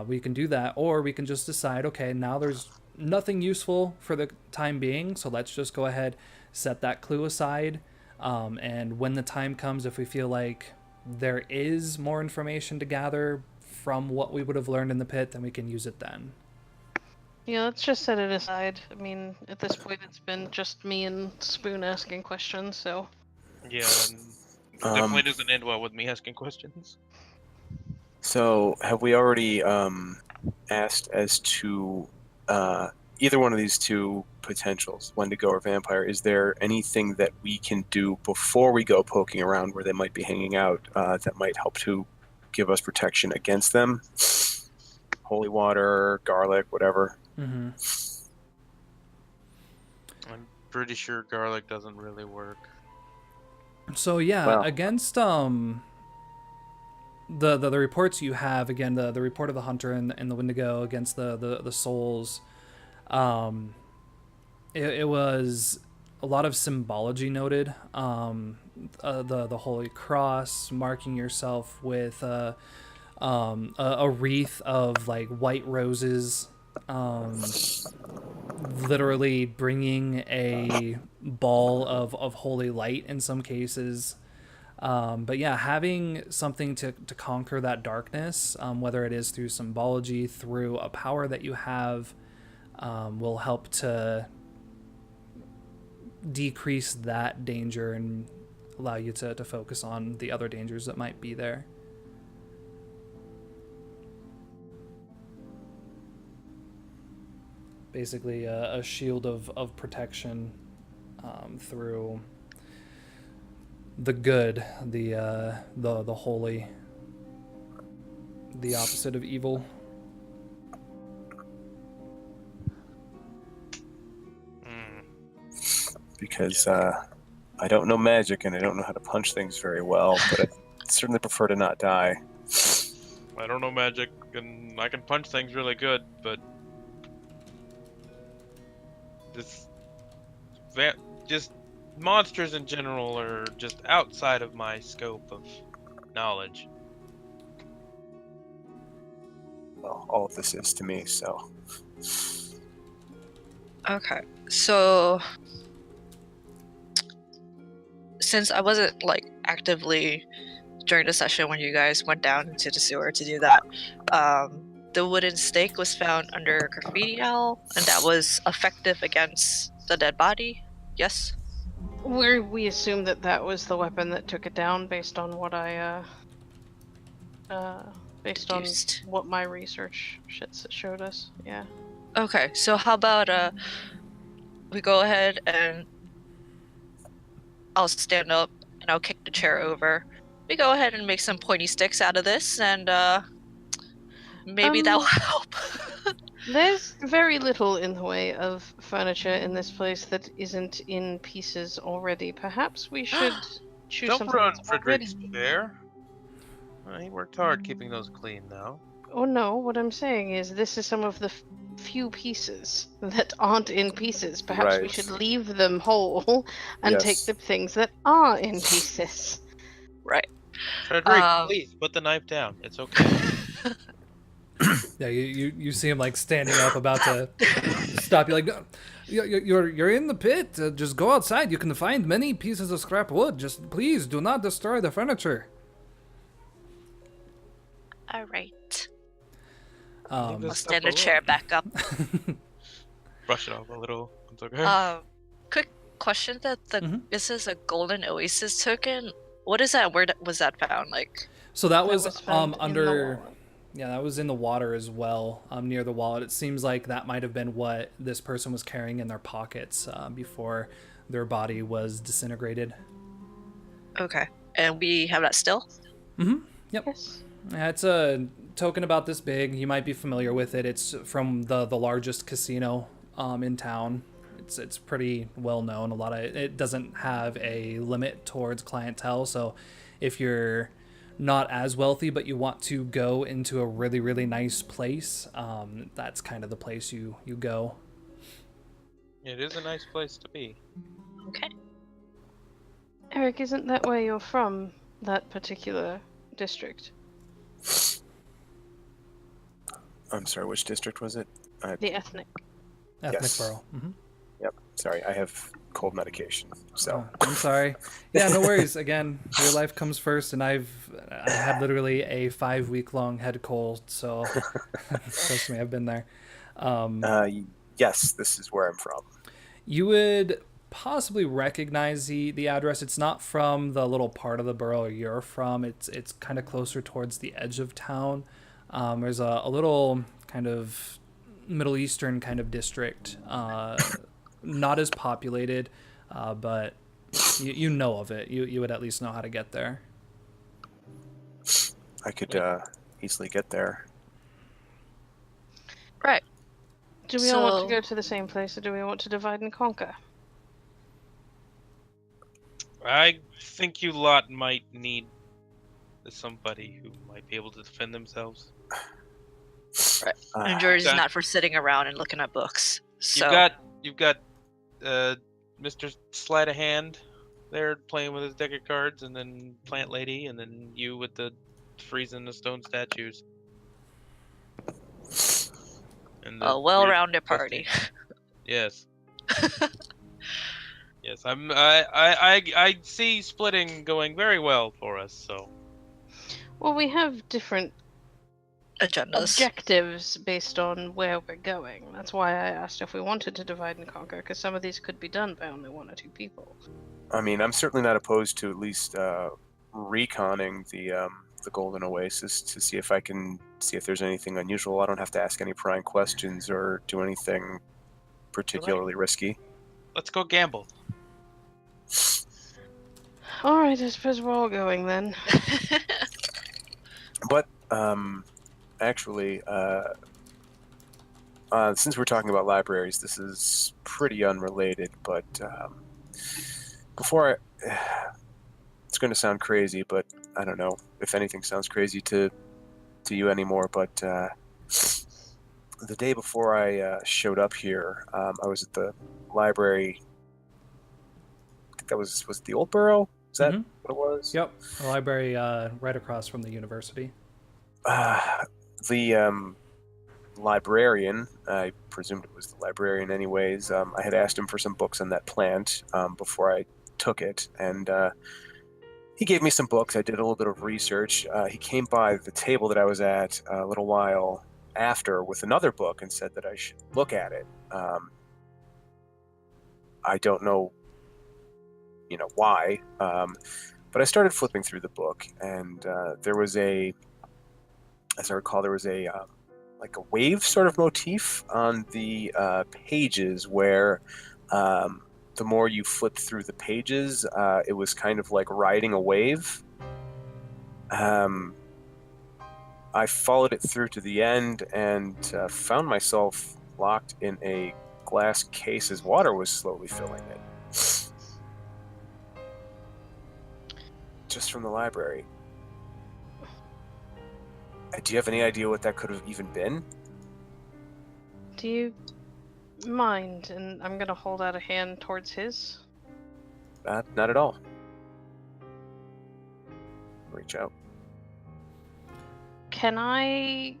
Speaker 1: We can do that, or we can just decide, okay, now there's nothing useful for the time being, so let's just go ahead, set that clue aside, and when the time comes, if we feel like there is more information to gather from what we would have learned in the pit, then we can use it then.
Speaker 2: Yeah, let's just set it aside. I mean, at this point, it's been just me and Spoon asking questions, so.
Speaker 4: Yeah, and it definitely doesn't end well with me asking questions.
Speaker 3: So, have we already asked as to either one of these two potentials, Wendigo or vampire? Is there anything that we can do before we go poking around where they might be hanging out that might help to give us protection against them? Holy water, garlic, whatever.
Speaker 1: Mm-hmm.
Speaker 4: I'm pretty sure garlic doesn't really work.
Speaker 1: So yeah,
Speaker 3: Well,
Speaker 1: against the reports you have, again, the report of the hunter and the Wendigo against the souls, it was a lot of symbology noted. The Holy Cross, marking yourself with a wreath of like white roses, literally bringing a ball of holy light in some cases. But yeah, having something to conquer that darkness, whether it is through symbology, through a power that you have, will help to decrease that danger and allow you to focus on the other dangers that might be there. Basically a shield of protection through the good, the holy, the opposite of evil.
Speaker 3: Because I don't know magic and I don't know how to punch things very well, but I certainly prefer to not die.
Speaker 4: I don't know magic, and I can punch things really good, but just monsters in general are just outside of my scope of knowledge.
Speaker 3: Well, all of this is to me, so.
Speaker 5: Okay, so since I wasn't like actively during the session when you guys went down into the sewer to do that, the wooden stake was found under graffiti owl, and that was effective against the dead body. Yes.
Speaker 2: We assume that was the weapon that took it down based on what I based on
Speaker 5: Deduced.
Speaker 2: what my research showed us. Yeah.
Speaker 5: Okay, so how about we go ahead and I'll stand up and I'll kick the chair over. We go ahead and make some pointy sticks out of this, and maybe that will help.
Speaker 2: There's very little in the way of furniture in this place that isn't in pieces already. Perhaps we should choose
Speaker 4: Don't
Speaker 2: something
Speaker 4: run,
Speaker 2: that's
Speaker 4: Frederick's
Speaker 2: already...
Speaker 4: there. He worked hard keeping those clean now.
Speaker 2: Oh no, what I'm saying is this is some of the few pieces that aren't in pieces. Perhaps we
Speaker 3: Right.
Speaker 2: should leave them whole and take
Speaker 3: Yes.
Speaker 2: the things that are in pieces.
Speaker 5: Right.
Speaker 4: Frederick, please put the knife down. It's okay.
Speaker 1: Yeah, you see him like standing up, about to stop you. Like, "No, you're in the pit. Just go outside. You can find many pieces of scrap wood. Just please do not destroy the furniture."
Speaker 5: All right.
Speaker 4: Leave
Speaker 5: I'll stand the chair back up.
Speaker 4: Brush it off a little. It's okay.
Speaker 5: Quick question:
Speaker 1: Mhm.
Speaker 5: this is a golden oasis token. What is that? Where was that found? Like,
Speaker 1: So that was
Speaker 2: found in the
Speaker 1: under.
Speaker 2: wall.
Speaker 1: Yeah, that was in the water as well, near the wallet. It seems like that might have been what this person was carrying in their pockets before their body was disintegrated.
Speaker 5: okay, and we have that still.
Speaker 1: Mm-hmm. Yep.
Speaker 2: Yes.
Speaker 1: Yeah, it's a token about this big. You might be familiar with it. It's from the largest casino in town. It's pretty well known. It doesn't have a limit towards clientele. So if you're not as wealthy, but you want to go into a really, really nice place, that's kind of the place you go.
Speaker 4: It is a nice place to be.
Speaker 5: Okay.
Speaker 2: Eric, isn't that where you're from? That particular district?
Speaker 3: I'm sorry, which district was it?
Speaker 2: The ethnic.
Speaker 1: Ethnic
Speaker 3: Yes.
Speaker 1: borough. Mm-hmm.
Speaker 3: Yep. Sorry, I have cold medication. So
Speaker 1: Oh, I'm sorry. Yeah, no worries. Again, your life comes first, and I had literally a 5-week long head cold, so trust me, I've been there.
Speaker 3: yes, this is where I'm from.
Speaker 1: You would possibly recognize the address. It's not from the little part of the borough you're from. It's kind of closer towards the edge of town. There's a little kind of Middle Eastern kind of district, not as populated, but you know of it. You would at least know how to get there.
Speaker 3: I could easily get there.
Speaker 5: Right.
Speaker 2: Do we all want to
Speaker 5: So-
Speaker 2: go to the same place, or do we want to divide and conquer?
Speaker 4: I think you lot might need somebody who might be able to defend themselves.
Speaker 5: And George is
Speaker 4: Okay.
Speaker 5: not for sitting around and looking at books. So
Speaker 4: You've got Mr. Sleight of Hand there playing with his deck of cards, and then Plant Lady, and then you with the freezing the stone statues. And the
Speaker 5: a well-rounded party.
Speaker 4: Yes. Yes, I see splitting going very well for us. So
Speaker 2: Well, we have different
Speaker 5: Agendas.
Speaker 2: objectives based on where we're going. That's why I asked if we wanted to divide and conquer, because some of these could be done by only 1 or 2 people.
Speaker 3: I mean, I'm certainly not opposed to at least reconning the Golden Oasis to see if I can see if there's anything unusual. I don't have to ask any prying questions or do anything particularly risky.
Speaker 4: let's go gamble.
Speaker 2: All right, I suppose we're all going then.
Speaker 3: But actually, since we're talking about libraries, this is pretty unrelated. But before it's going to sound crazy, but I don't know if anything sounds crazy to you anymore. But the day before I showed up here, I was at the library. I think that was it the Old Borough? Is that
Speaker 1: Mhm.
Speaker 3: what it was?
Speaker 1: Yep, the library right across from the university.
Speaker 3: The librarian, I presumed it was the librarian anyways, I had asked him for some books on that plant before I took it, and he gave me some books. I did a little bit of research. He came by the table that I was at a little while after with another book and said that I should look at it. I don't know, why, but I started flipping through the book, and there was as I recall, there was like a wave sort of motif on the pages where the more you flipped through the pages, it was kind of like riding a wave. I followed it through to the end and found myself locked in a glass case as water was slowly filling it. Just from the library. Do you have any idea what that could have even been?
Speaker 2: Do you mind? And I'm gonna hold out a hand towards his.
Speaker 3: Not at all. Reach out.
Speaker 2: Can I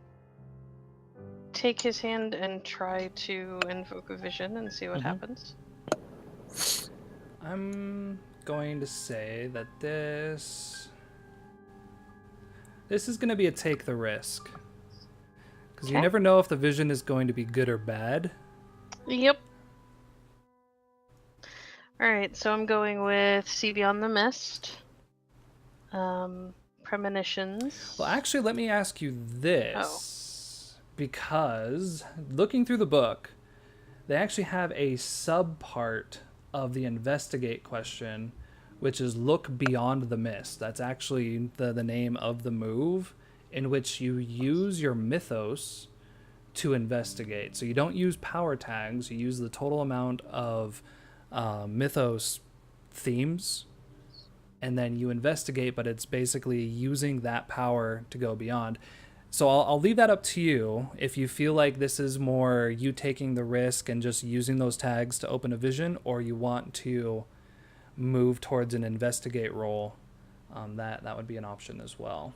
Speaker 2: take his hand and try to invoke a vision and see what
Speaker 1: Mhm.
Speaker 2: happens?
Speaker 1: I'm going to say that this is going to be a take the risk. Because you
Speaker 2: Okay.
Speaker 1: never know if the vision is going to be good or bad.
Speaker 2: Yep. Alright, so I'm going with See Beyond the Mist. Premonitions.
Speaker 1: Well, actually, let me ask you this. Because looking through the book, they actually have a sub-part of the investigate question, which is look beyond the mist. That's actually the name of the move, in which you use your mythos to investigate. So you don't use power tags, you use the total amount of mythos themes and then you investigate, but it's basically using that power to go beyond. So I'll leave that up to you. If you feel like this is more you taking the risk and just using those tags to open a vision, or you want to move towards an investigate role, that would be an option as well.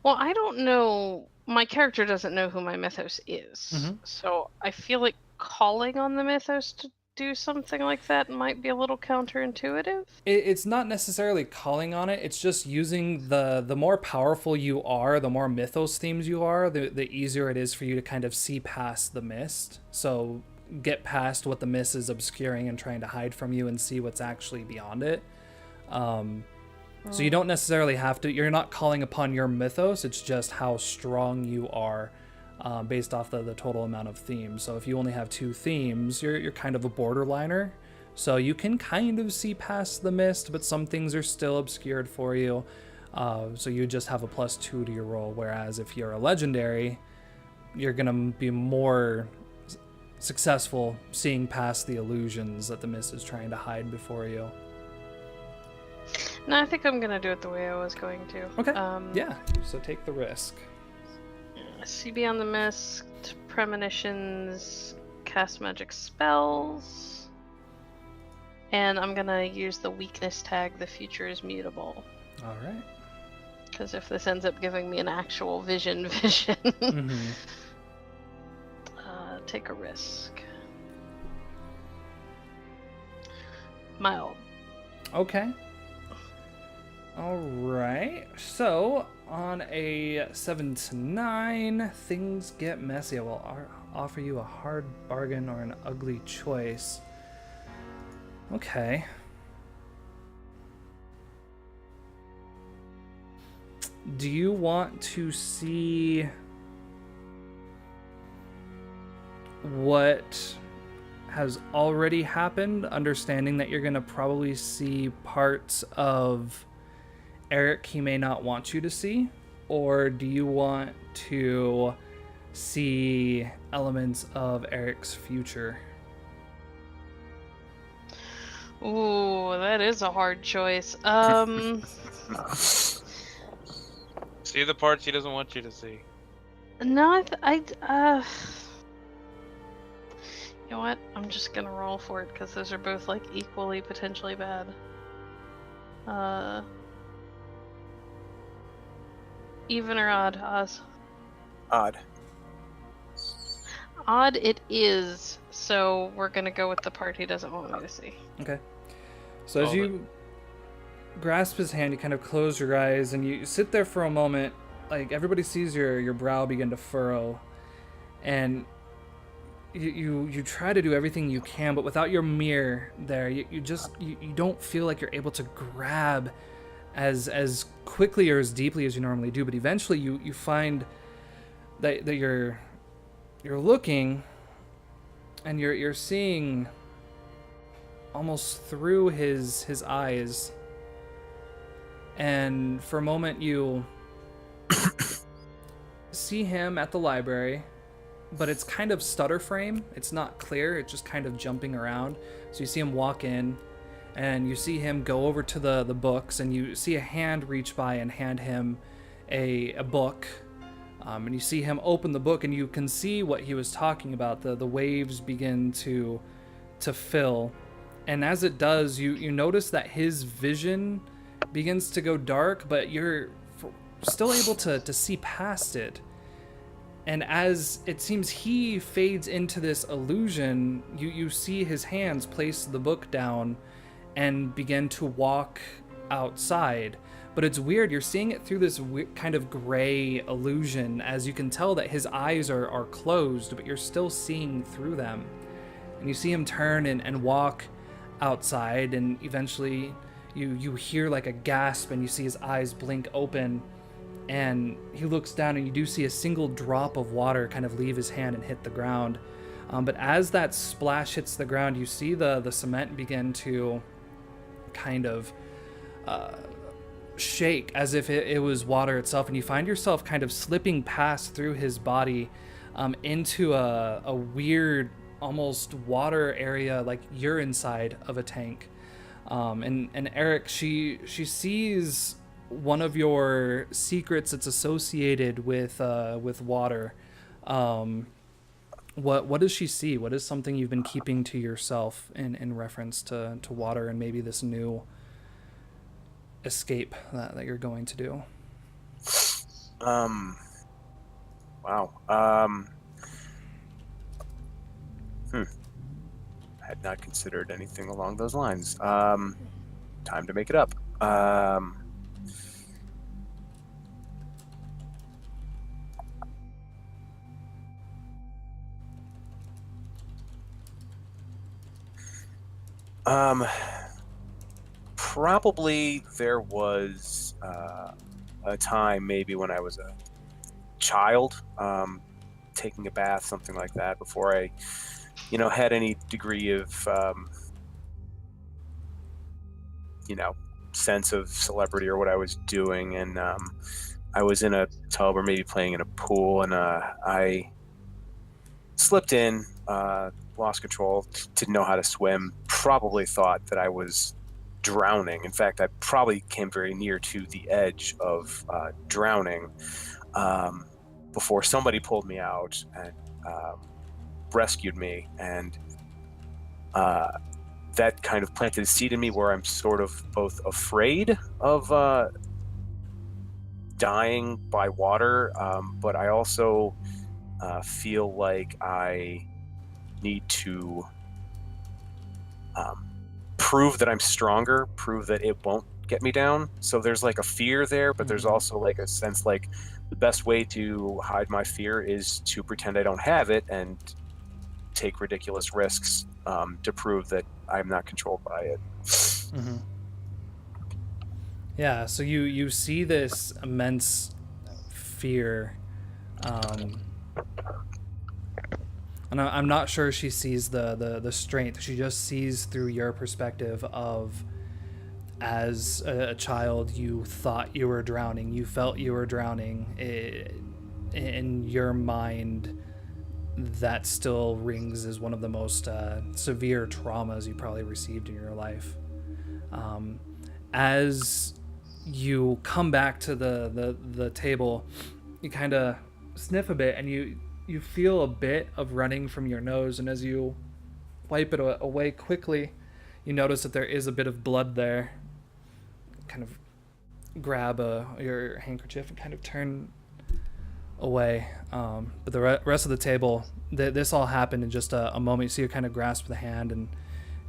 Speaker 2: Well, I don't know. My character doesn't know who my mythos is.
Speaker 1: Mhm.
Speaker 2: So I feel like calling on the mythos to do something like that might be a little counterintuitive.
Speaker 1: It's not necessarily calling on it. It's just using the more powerful you are, the more mythos themes you are, the easier it is for you to kind of see past the mist. So get past what the mist is obscuring and trying to hide from you and see what's actually beyond it. So you don't necessarily have to, you're not calling upon your mythos, it's just how strong you are based off the total amount of themes. So if you only have 2 themes, you're kind of a borderliner. So you can kind of see past the mist, but some things are still obscured for you. So you just have a +2 to your roll. Whereas if you're a legendary, you're going to be more successful seeing past the illusions that the mist is trying to hide before you.
Speaker 2: No, I think I'm gonna do it the way I was going to.
Speaker 1: Okay. Yeah. So take the risk.
Speaker 2: See beyond the mist, premonitions, cast magic spells, and I'm gonna use the weakness tag. The future is mutable.
Speaker 1: All right.
Speaker 2: Because if this ends up giving me an actual vision,
Speaker 1: Mm-hmm.
Speaker 2: Take a risk. Mild.
Speaker 1: Okay. All right. So on a 7 to 9, things get messy. I will offer you a hard bargain or an ugly choice. Okay. Do you want to see what has already happened, understanding that you're going to probably see parts of Eric he may not want you to see? Or do you want to see elements of Eric's future?
Speaker 2: Ooh, that is a hard choice.
Speaker 4: See the parts he doesn't want you to see.
Speaker 2: No, you know what? I'm just gonna roll for it because those are both like equally potentially bad. Even or odd, Oz?
Speaker 3: Odd.
Speaker 2: Odd it is, so we're gonna go with the part he doesn't want me to see.
Speaker 1: Okay. So as you grasp his hand, you kind of close your eyes and you sit there for a moment. Like everybody sees your brow begin to furrow, and you try to do everything you can, but without your mirror there, you don't feel like you're able to grab as quickly or as deeply as you normally do. But eventually you find that you're looking and you're seeing almost through his eyes, and for a moment you see him at the library, but it's kind of stutter frame. It's not clear. It's just kind of jumping around. So you see him walk in, and you see him go over to the books, and you see a hand reach by and hand him a book. And you see him open the book, and you can see what he was talking about. The waves begin to fill. And as it does, you notice that his vision begins to go dark, but you're still able to see past it. And as it seems he fades into this illusion, you see his hands place the book down and begin to walk outside. But it's weird, you're seeing it through this kind of gray illusion, as you can tell that his eyes are closed, but you're still seeing through them. And you see him turn and walk outside, and eventually you hear like a gasp, and you see his eyes blink open, and he looks down, and you do see a single drop of water kind of leave his hand and hit the ground. But as that splash hits the ground, you see the cement begin to kind of shake as if it was water itself, and you find yourself kind of slipping past through his body into a weird, almost water area, like you're inside of a tank. And Eric, she sees one of your secrets that's associated with water. What does she see? What is something you've been keeping to yourself in reference to water and maybe this new escape that you're going to do?
Speaker 3: Wow. Had not considered anything along those lines. Time to make it up. Probably there was a time maybe when I was a child, taking a bath, something like that, before I, had any degree of, sense of celebrity or what I was doing. And I was in a tub or maybe playing in a pool, and I slipped in, lost control, didn't know how to swim, probably thought that I was drowning. In fact, I probably came very near to the edge of drowning before somebody pulled me out and rescued me. And that kind of planted a seed in me where I'm sort of both afraid of dying by water, but I also feel like I need to prove that I'm stronger, prove that it won't get me down. So there's like a fear there, but there's also like a sense like the best way to hide my fear is to pretend I don't have it and take ridiculous risks to prove that I'm not controlled by it.
Speaker 1: Mm-hmm. Yeah, so you see this immense fear, and I'm not sure she sees the strength. She just sees through your perspective of, as a child, you thought you were drowning. You felt you were drowning. In your mind, that still rings as one of the most severe traumas you probably received in your life. As you come back to the table, you kind of sniff a bit, and you feel a bit of running from your nose, and as you wipe it away quickly, you notice that there is a bit of blood there. Kind of grab your handkerchief and kind of turn away. But the rest of the table, this all happened in just a moment. So you kind of grasp the hand and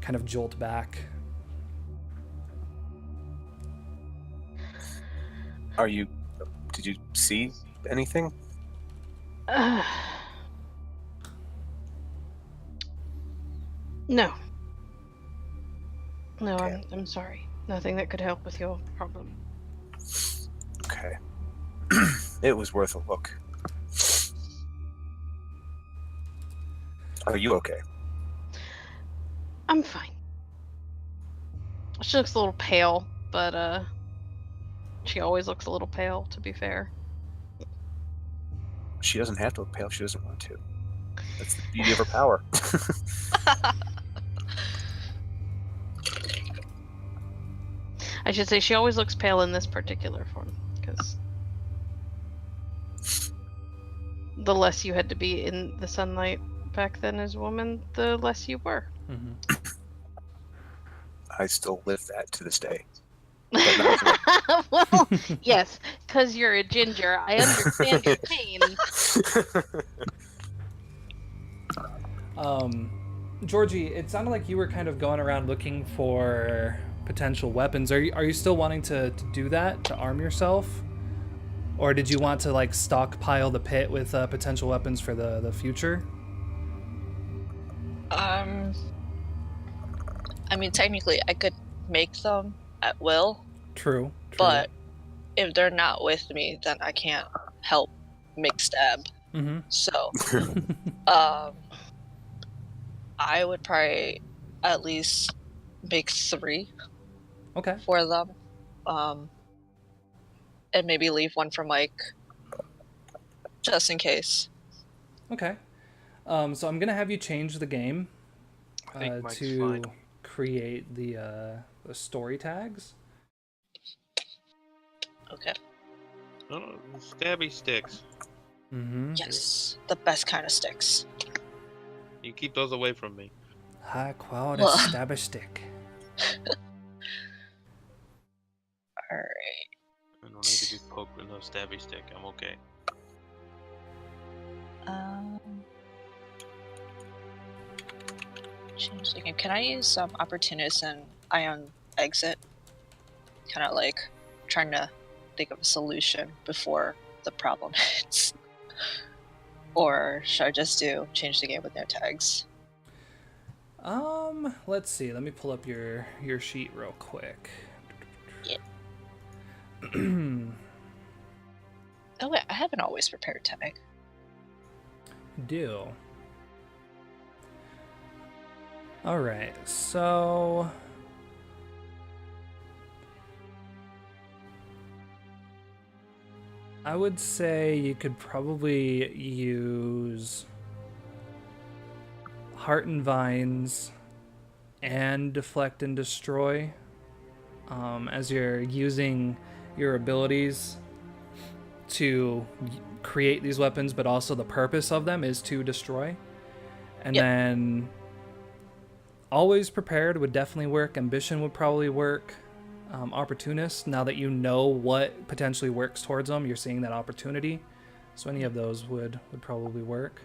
Speaker 1: kind of jolt back.
Speaker 3: Did you see anything?
Speaker 2: No. No,
Speaker 3: Okay.
Speaker 2: I'm sorry. Nothing that could help with your problem.
Speaker 3: Okay. It was worth a look. Are you okay?
Speaker 2: I'm fine. She looks a little pale, but she always looks a little pale, to be fair.
Speaker 3: She doesn't have to look pale. She doesn't want to. That's the beauty of her power.
Speaker 2: I should say she always looks pale in this particular form, because the less you had to be in the sunlight back then as a woman, the less you were.
Speaker 1: Mm-hmm.
Speaker 3: I still live that to this day.
Speaker 2: Well, yes, because you're a ginger. I understand your pain.
Speaker 1: Georgie, it sounded like you were kind of going around looking for potential weapons. Are you still wanting to do that, to arm yourself? Or did you want to like stockpile the pit with potential weapons for the future?
Speaker 5: I mean, technically, I could make them at will.
Speaker 1: True.
Speaker 5: But if they're not with me, then I can't help make stab.
Speaker 1: Mm-hmm.
Speaker 5: So, I would probably at least make 3.
Speaker 1: Okay.
Speaker 5: For them, and maybe leave one for Mike, just in case.
Speaker 1: Okay. So I'm gonna have you change the game
Speaker 4: I think Mike's
Speaker 1: to
Speaker 4: fine.
Speaker 1: create the story tags.
Speaker 5: Okay.
Speaker 4: Oh, the stabby sticks.
Speaker 1: Mm-hmm.
Speaker 5: Yes, the best kind of sticks.
Speaker 4: You keep those away from me.
Speaker 1: High quality
Speaker 5: Well-
Speaker 1: stabber stick.
Speaker 5: All right.
Speaker 4: I don't need to be poked with no stabby stick. I'm okay.
Speaker 5: Change the game. Can I use some opportunist and ion exit? Kind of like trying to think of a solution before the problem hits. Or should I just do change the game with no tags?
Speaker 1: Let's see. Let me pull up your sheet real quick.
Speaker 5: Yeah. Oh wait, I have an always prepared tag.
Speaker 1: Do. All right. So I would say you could probably use Heart and Vines and Deflect and Destroy as you're using your abilities to create these weapons, but also the purpose of them is to destroy. And
Speaker 5: Yep.
Speaker 1: then Always Prepared would definitely work. Ambition would probably work. Opportunist, now that you know what potentially works towards them, you're seeing that opportunity. So any of those would probably work.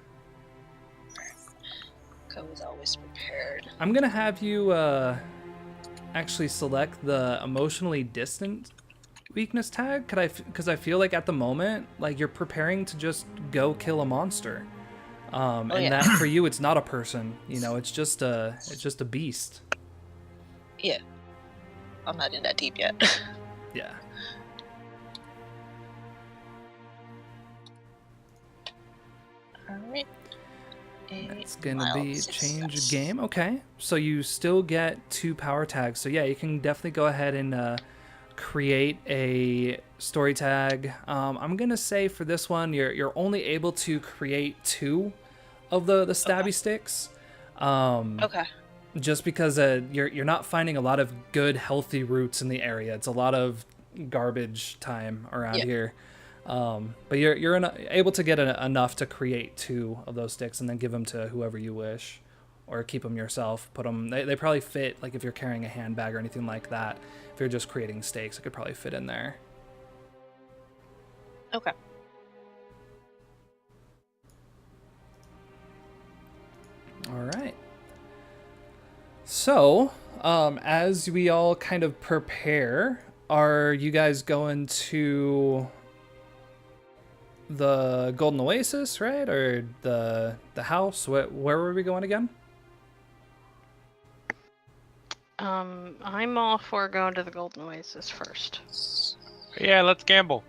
Speaker 5: Go with always prepared.
Speaker 1: I'm gonna have you actually select the emotionally distant weakness tag, because I feel like at the moment, like, you're preparing to just go kill a monster, and
Speaker 5: yeah.
Speaker 1: that for you, it's not a person. You know, it's just a beast.
Speaker 5: Yeah. I'm not in that deep yet.
Speaker 1: Yeah.
Speaker 5: Alright.
Speaker 1: It's gonna be change game. Okay, so you still get 2 power tags. So yeah, you can definitely go ahead and create a story tag. I'm gonna say for this one, you're only able to create 2 of the stabby sticks.
Speaker 5: Okay.
Speaker 1: Just because you're not finding a lot of good healthy roots in the area. It's a lot of garbage time around here. But you're able to get enough to create 2 of those sticks and then give them to whoever you wish, or keep them yourself. Put them. They probably fit, like if you're carrying a handbag or anything like that. If you're just creating stakes, it could probably fit in there.
Speaker 5: Okay.
Speaker 1: All right. So, as we all kind of prepare, are you guys going to the Golden Oasis, right, or the house? Where were we going again?
Speaker 2: I'm all for going to the Golden Oasis first.
Speaker 4: Yeah, let's gamble.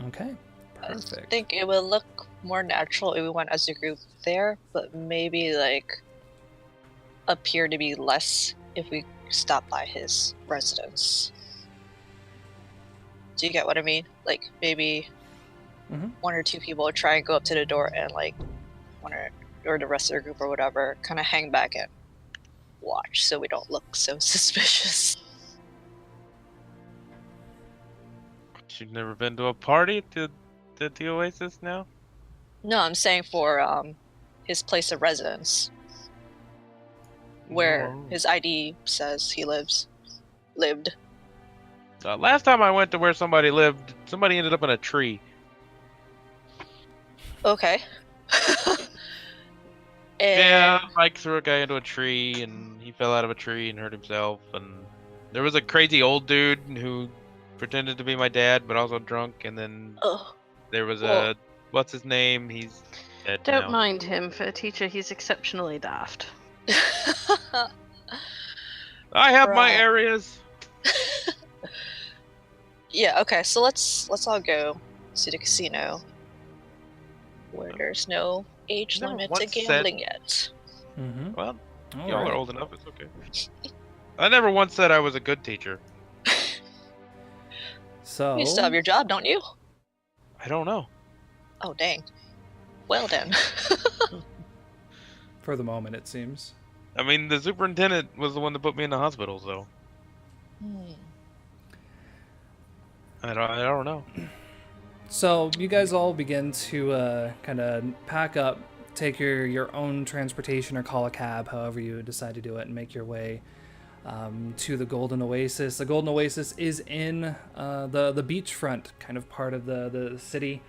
Speaker 1: Okay,
Speaker 5: I
Speaker 1: perfect.
Speaker 5: think it would look more natural if we went as a group there, but maybe like appear to be less if we stop by his residence. Do you get what I mean? Like maybe
Speaker 1: Mhm.
Speaker 5: 1 or 2 people try and go up to the door and like or the rest of the group or whatever kind of hang back and watch so we don't look so suspicious.
Speaker 4: You've never been to a party at the Oasis now?
Speaker 5: No, I'm saying for his place of residence where
Speaker 4: No.
Speaker 5: his ID says he lived.
Speaker 4: Last time I went to where somebody lived, somebody ended up in a tree.
Speaker 5: Okay.
Speaker 4: Yeah,
Speaker 5: And
Speaker 4: Mike threw a guy into a tree, and he fell out of a tree and hurt himself. And there was a crazy old dude who pretended to be my dad, but also drunk. And then
Speaker 5: oh,
Speaker 4: there was
Speaker 5: Well-
Speaker 4: a what's his name? He's dead
Speaker 2: Don't
Speaker 4: now.
Speaker 2: mind him, for a teacher, he's exceptionally daft.
Speaker 4: I have my
Speaker 5: Right.
Speaker 4: areas.
Speaker 5: yeah, okay, so let's all go to the casino where there's no age
Speaker 4: Never
Speaker 5: limit to
Speaker 4: once said-
Speaker 5: gambling yet.
Speaker 1: Mm-hmm.
Speaker 4: Well,
Speaker 1: All
Speaker 4: y'all
Speaker 1: right.
Speaker 4: are old enough. It's okay. I never once said I was a good teacher.
Speaker 1: So
Speaker 5: You still have your job, don't you?
Speaker 4: I don't know.
Speaker 5: Oh, dang. Well then.
Speaker 1: for the moment, it seems.
Speaker 4: I mean, the superintendent was the one that put me in the hospital, so I don't know.
Speaker 1: So you guys all begin to kind of pack up, take your own transportation or call a cab, however you decide to do it, and make your way to the Golden Oasis. The Golden Oasis is in the beachfront kind of part of the city.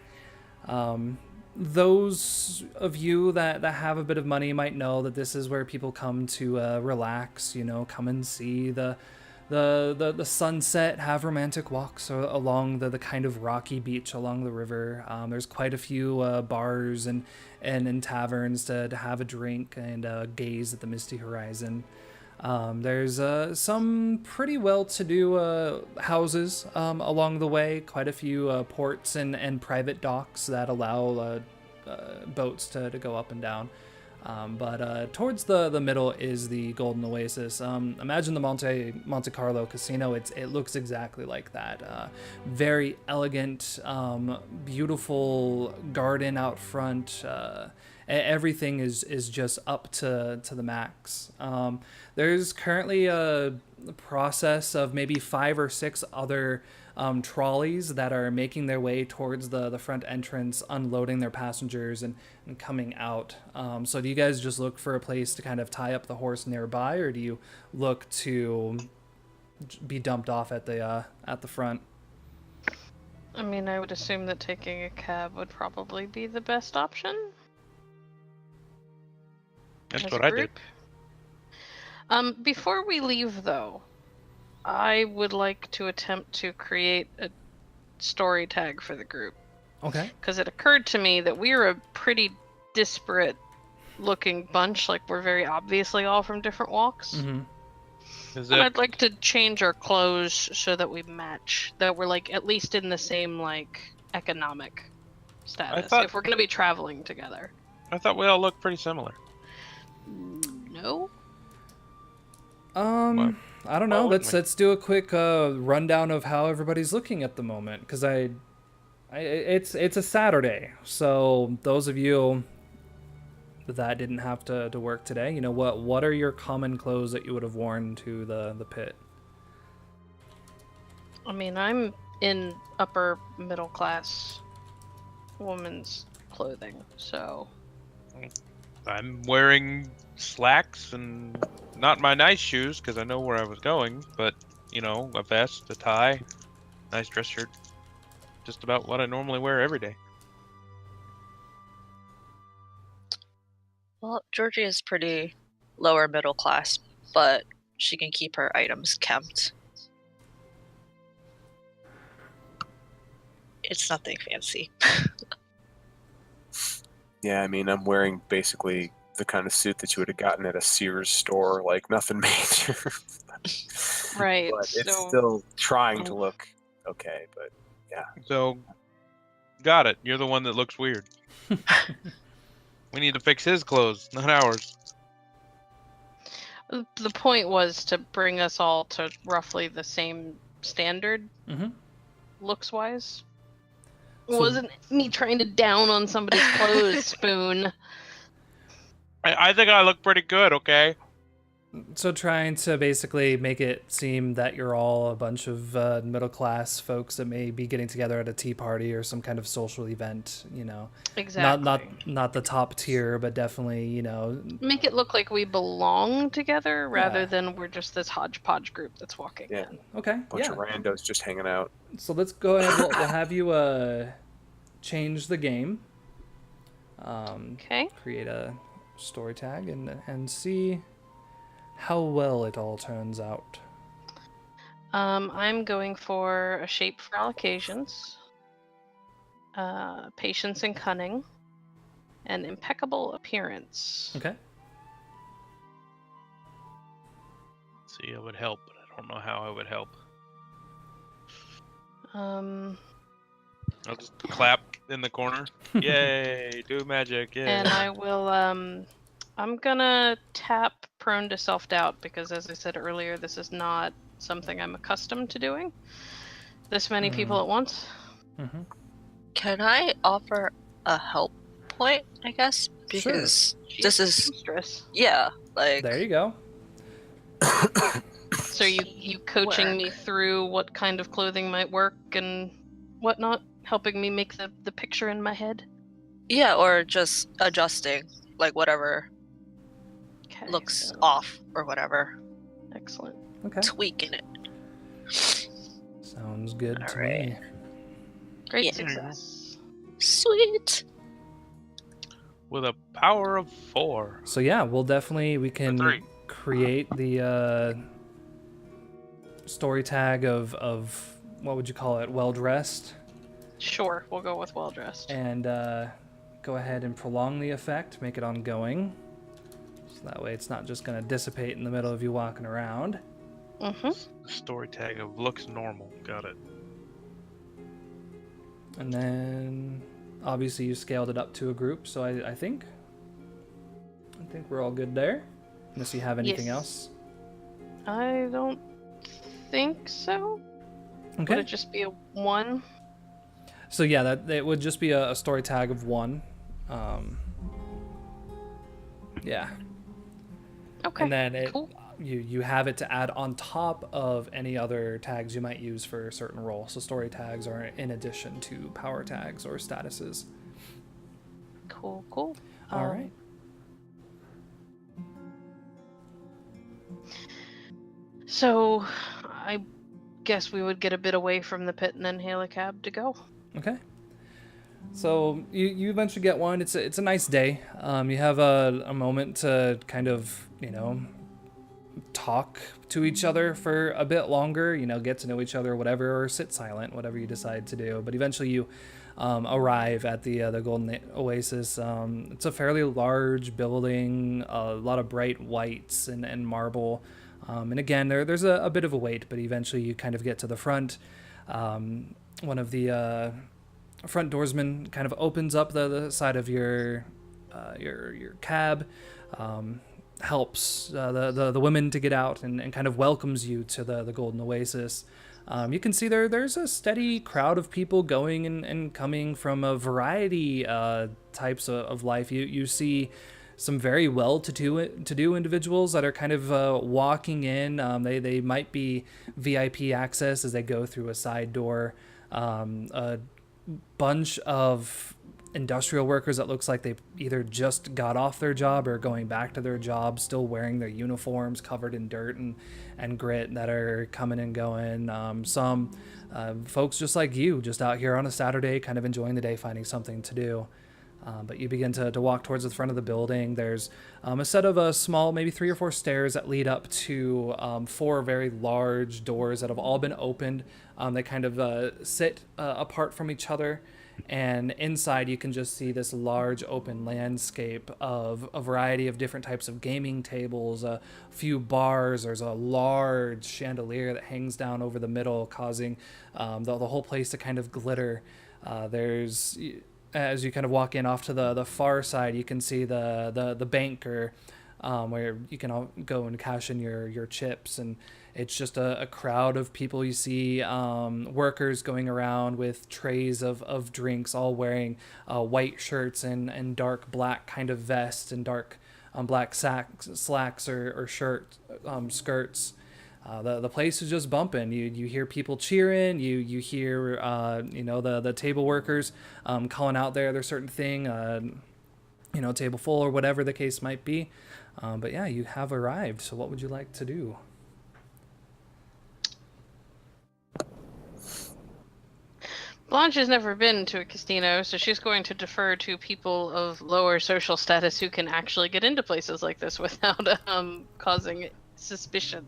Speaker 1: Those of you that have a bit of money might know that this is where people come to relax, come and see the sunset, have romantic walks along the kind of rocky beach along the river. There's quite a few bars and taverns to have a drink and gaze at the misty horizon. There's some pretty well-to-do houses along the way, quite a few ports and private docks that allow boats to go up and down. But towards the middle is the Golden Oasis. Imagine the Monte Carlo casino. It looks exactly like that. Very elegant, beautiful garden out front. Everything is just up to the max. There's currently a process of maybe 5 or 6 other trolleys that are making their way towards the front entrance, unloading their passengers and coming out. So do you guys just look for a place to kind of tie up the horse nearby, or do you look to be dumped off at the front?
Speaker 2: I mean, I would assume that taking a cab would probably be the best option.
Speaker 4: That's
Speaker 2: as
Speaker 4: what
Speaker 2: a
Speaker 4: I
Speaker 2: group.
Speaker 4: did.
Speaker 2: Before we leave, though, I would like to attempt to create a story tag for the group.
Speaker 1: Okay.
Speaker 2: Because it occurred to me that we're a pretty disparate looking bunch. Like, we're very obviously all from different walks.
Speaker 1: Mm-hmm.
Speaker 4: Is
Speaker 2: And
Speaker 4: it?
Speaker 2: I'd like to change our clothes so that we match. That we're, like, at least in the same, like, economic status.
Speaker 4: thought-
Speaker 2: If we're going to be traveling together.
Speaker 4: I thought we all looked pretty similar.
Speaker 2: No?
Speaker 1: I don't know.
Speaker 4: Well,
Speaker 1: Let's do a quick rundown of how everybody's looking at the moment, because it's a Saturday, so those of you that didn't have to work today, what are your common clothes that you would have worn to the pit?
Speaker 2: I mean, I'm in upper middle class woman's clothing, so
Speaker 4: I'm wearing slacks and not my nice shoes because I know where I was going, but a vest, a tie, nice dress shirt. Just about what I normally wear every day.
Speaker 5: Well, Georgie is pretty lower middle class, but she can keep her items kept. It's nothing fancy.
Speaker 3: Yeah, I mean, I'm wearing basically the kind of suit that you would have gotten at a Sears store, like nothing major.
Speaker 2: right.
Speaker 3: But it's
Speaker 2: so
Speaker 3: still trying to look okay, but
Speaker 4: So, got it. You're the one that looks weird. We need to fix his clothes, not ours.
Speaker 2: the point was to bring us all to roughly the same standard,
Speaker 1: Mm-hmm.
Speaker 2: looks wise. It
Speaker 1: So-
Speaker 2: wasn't me trying to down on somebody's clothes, Spoon.
Speaker 4: I think I look pretty good, okay?
Speaker 1: So trying to basically make it seem that you're all a bunch of middle-class folks that may be getting together at a tea party or some kind of social event,
Speaker 2: Exactly.
Speaker 1: Not the top tier, but definitely,
Speaker 2: Make it look like we belong together rather
Speaker 1: Yeah.
Speaker 2: than we're just this hodgepodge group that's walking
Speaker 3: Yeah.
Speaker 2: in.
Speaker 1: okay,
Speaker 3: bunch
Speaker 1: yeah.
Speaker 3: of randos just hanging out.
Speaker 1: So let's go ahead. We'll have you change the game.
Speaker 2: Okay.
Speaker 1: Create a story tag and see how well it all turns out.
Speaker 2: I'm going for a shape for all occasions, patience and cunning, and impeccable appearance.
Speaker 1: Okay.
Speaker 4: See, it would help, but I don't know how it would help. I'll just clap in the corner. Yay, do magic, yay.
Speaker 2: And I will, I'm gonna tap prone to self-doubt because, as I said earlier, this is not something I'm accustomed to doing. This many people at once.
Speaker 1: Mm-hmm.
Speaker 5: Can I offer a help point, I guess? Because this is,
Speaker 2: Stress.
Speaker 5: yeah, like,
Speaker 1: There you go.
Speaker 2: So you coaching me through what kind of clothing might work and whatnot, helping me make the picture in my head?
Speaker 5: Yeah, or just adjusting, like whatever
Speaker 2: Okay,
Speaker 5: looks
Speaker 2: so-
Speaker 5: off or whatever.
Speaker 2: Excellent.
Speaker 1: Okay.
Speaker 5: Tweaking it.
Speaker 1: Sounds good to
Speaker 5: Alright.
Speaker 1: me.
Speaker 2: Great
Speaker 5: Yeah.
Speaker 2: success.
Speaker 5: Sweet.
Speaker 4: With a power of 4.
Speaker 1: So yeah, we can
Speaker 4: 3.
Speaker 1: create the story tag of what would you call it? Well dressed,
Speaker 2: Sure, we'll go with well dressed.
Speaker 1: and go ahead and prolong the effect, make it ongoing. So that way it's not just gonna dissipate in the middle of you walking around.
Speaker 2: Mm-hmm.
Speaker 4: Story tag of looks normal. Got it.
Speaker 1: And then obviously you scaled it up to a group, so I think we're all good there. Unless you have anything
Speaker 2: Yes.
Speaker 1: else.
Speaker 2: I don't think so. Would
Speaker 1: Okay.
Speaker 2: it just be a 1?
Speaker 1: So yeah, that it would just be a story tag of 1. Yeah.
Speaker 2: Okay.
Speaker 1: And then
Speaker 2: cool.
Speaker 1: you have it to add on top of any other tags you might use for a certain role. So story tags are in addition to power tags or statuses.
Speaker 2: Cool. Cool.
Speaker 1: All right.
Speaker 2: So, I guess we would get a bit away from the pit and then hail a cab to go.
Speaker 1: Okay. So you eventually get one. It's a nice day. You have a moment to kind of, talk to each other for a bit longer, get to know each other, whatever, or sit silent, whatever you decide to do. But eventually you arrive at the Golden Oasis. It's a fairly large building, a lot of bright whites and marble. And again, there's a bit of a wait, but eventually you kind of get to the front. One of the front doorsman kind of opens up the side of your cab, helps the women to get out and kind of welcomes you to the Golden Oasis. You can see there's a steady crowd of people going and coming from a variety types of life. You see some very well-to-do individuals that are kind of walking in. They might be VIP access as they go through a side door. A bunch of industrial workers that looks like they either just got off their job or going back to their job, still wearing their uniforms covered in dirt and grit, that are coming and going. Some folks just like you, just out here on a Saturday, kind of enjoying the day, finding something to do. But you begin to walk towards the front of the building. There's a set of small, maybe 3 or 4 stairs that lead up to 4 very large doors that have all been opened. They kind of sit apart from each other. And inside you can just see this large open landscape of a variety of different types of gaming tables, a few bars. There's a large chandelier that hangs down over the middle, causing the whole place to kind of glitter. There's... As you kind of walk in off to the far side, you can see the banker, where you can all go and cash in your chips, and it's just a crowd of people. You see workers going around with trays of drinks, all wearing white shirts and dark black kind of vests and dark black slacks or skirts. The place is just bumping. You hear people cheering. You hear the table workers calling out their certain thing, table full or whatever the case might be. But yeah, you have arrived. So what would you like to do?
Speaker 2: Blanche has never been to a casino, so she's going to defer to people of lower social status who can actually get into places like this without causing suspicion.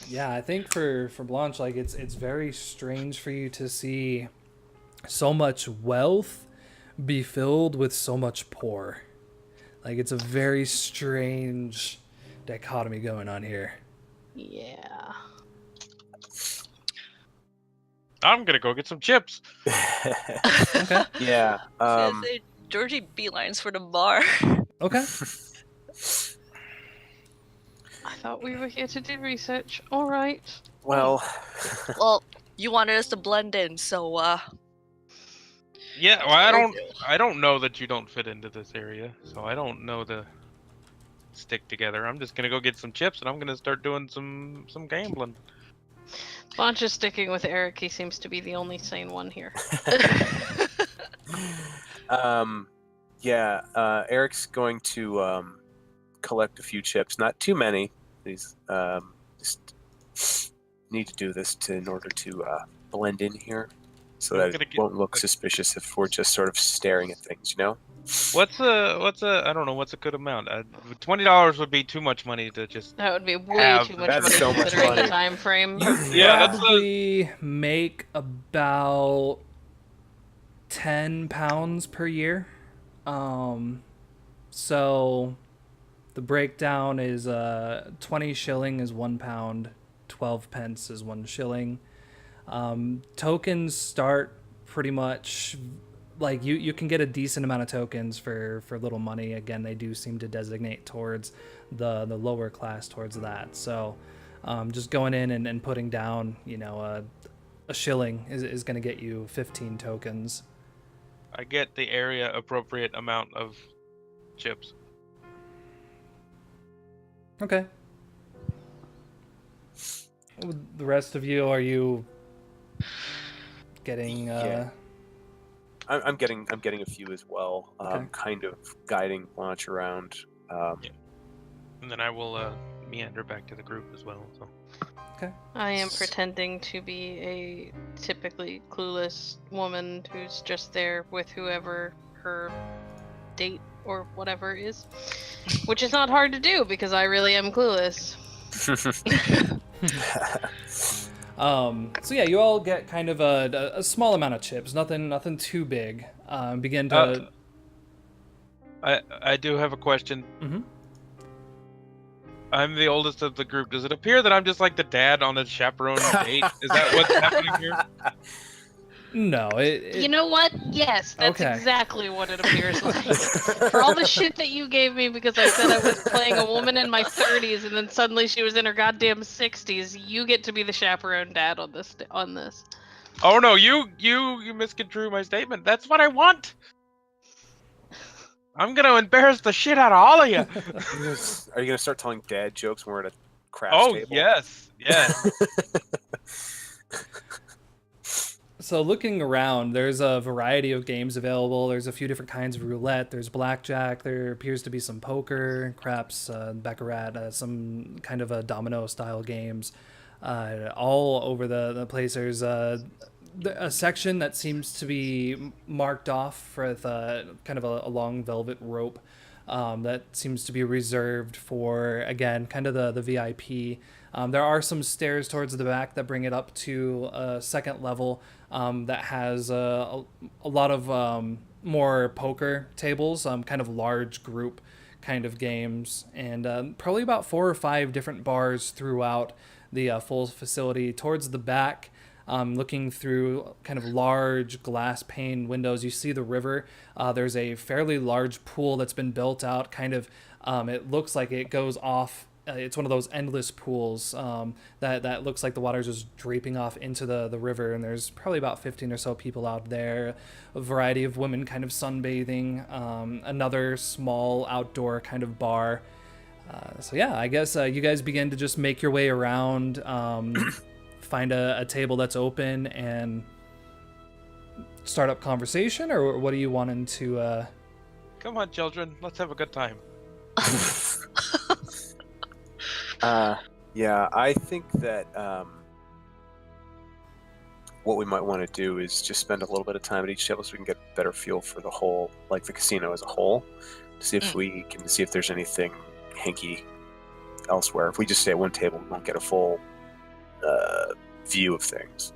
Speaker 1: Yeah, I think for Blanche, like it's very strange for you to see so much wealth be filled with so much poor. Like it's a very strange dichotomy going on here.
Speaker 2: Yeah.
Speaker 4: I'm gonna go get some chips.
Speaker 1: Okay.
Speaker 3: Yeah.
Speaker 5: I was gonna say, Georgie beelines for the bar.
Speaker 1: Okay.
Speaker 2: I thought we were here to do research. All right.
Speaker 3: Well,
Speaker 5: Well, you wanted us to blend in, so
Speaker 4: Yeah, well, I don't know that you don't fit into this area, so I don't know stick together. I'm just gonna go get some chips and I'm gonna start doing some gambling.
Speaker 2: Launch is sticking with Eric. He seems to be the only sane one here.
Speaker 3: Eric's going to collect a few chips. Not too many. He's just need to do this in order to blend in here, so that it won't look suspicious if we're just sort of staring at things, you know?
Speaker 4: What's I don't know, what's a good amount? $20 would be too much money to just.
Speaker 2: That would be way too much
Speaker 3: That's
Speaker 2: money
Speaker 3: so much
Speaker 2: considering
Speaker 3: money.
Speaker 2: the time frame.
Speaker 4: Yeah,
Speaker 1: Probably make about 10 pounds per year. So the breakdown is 20 shilling is 1 pound, 12 pence is 1 shilling. Tokens start pretty much like you can get a decent amount of tokens for little money. Again, they do seem to designate towards the lower class towards that. So just going in and putting down, a shilling is going to get you 15 tokens.
Speaker 4: I get the area appropriate amount of chips.
Speaker 1: Okay. The rest of you, are you getting?
Speaker 3: Yeah. I'm getting a few as well.
Speaker 1: Okay.
Speaker 3: Kind of guiding Launch around.
Speaker 4: And then I will meander back to the group as well. So.
Speaker 1: Okay.
Speaker 2: I am pretending to be a typically clueless woman who's just there with whoever her date or whatever is, which is not hard to do because I really am clueless.
Speaker 1: So yeah, you all get kind of a small amount of chips, nothing too big. Begin to.
Speaker 4: I do have a question.
Speaker 1: Mm-hmm.
Speaker 4: I'm the oldest of the group. Does it appear that I'm just like the dad on a chaperone date? Is that what's happening here?
Speaker 1: No,
Speaker 2: You know what? Yes, that's
Speaker 1: Okay.
Speaker 2: exactly what it appears like. For all the shit that you gave me because I said I was playing a woman in my 30s and then suddenly she was in her goddamn 60s, you get to be the chaperone dad on this.
Speaker 4: Oh no, you misconstrue my statement. That's what I want. I'm gonna embarrass the shit out of all of you.
Speaker 3: Are you gonna start telling dad jokes when we're at a craft table?
Speaker 4: Yes.
Speaker 1: So looking around, there's a variety of games available. There's a few different kinds of roulette. There's blackjack. There appears to be some poker, craps, baccarat, some kind of a domino-style games. All over the place. There's a section that seems to be marked off with kind of a long velvet rope that seems to be reserved for, again, kind of the VIP. There are some stairs towards the back that bring it up to a second level that has a lot of more poker tables, kind of large group kind of games, and probably about 4 or 5 different bars throughout the full facility. Towards the back, looking through kind of large glass pane windows, you see the river. There's a fairly large pool that's been built out, kind of, it looks like it goes off. It's one of those endless pools that looks like the water's just draping off into the river, and there's probably about 15 or so people out there, a variety of women kind of sunbathing, another small outdoor kind of bar. So yeah, I guess you guys begin to just make your way around, find a table that's open, and start up conversation, or what are you wanting to...
Speaker 4: Come on, children. Let's have a good time.
Speaker 3: Yeah, I think that what we might want to do is just spend a little bit of time at each table so we can get a better feel for the whole, like the casino as a whole, to see if we can see if there's anything hanky elsewhere. If we just stay at one table, we won't get a full view of things.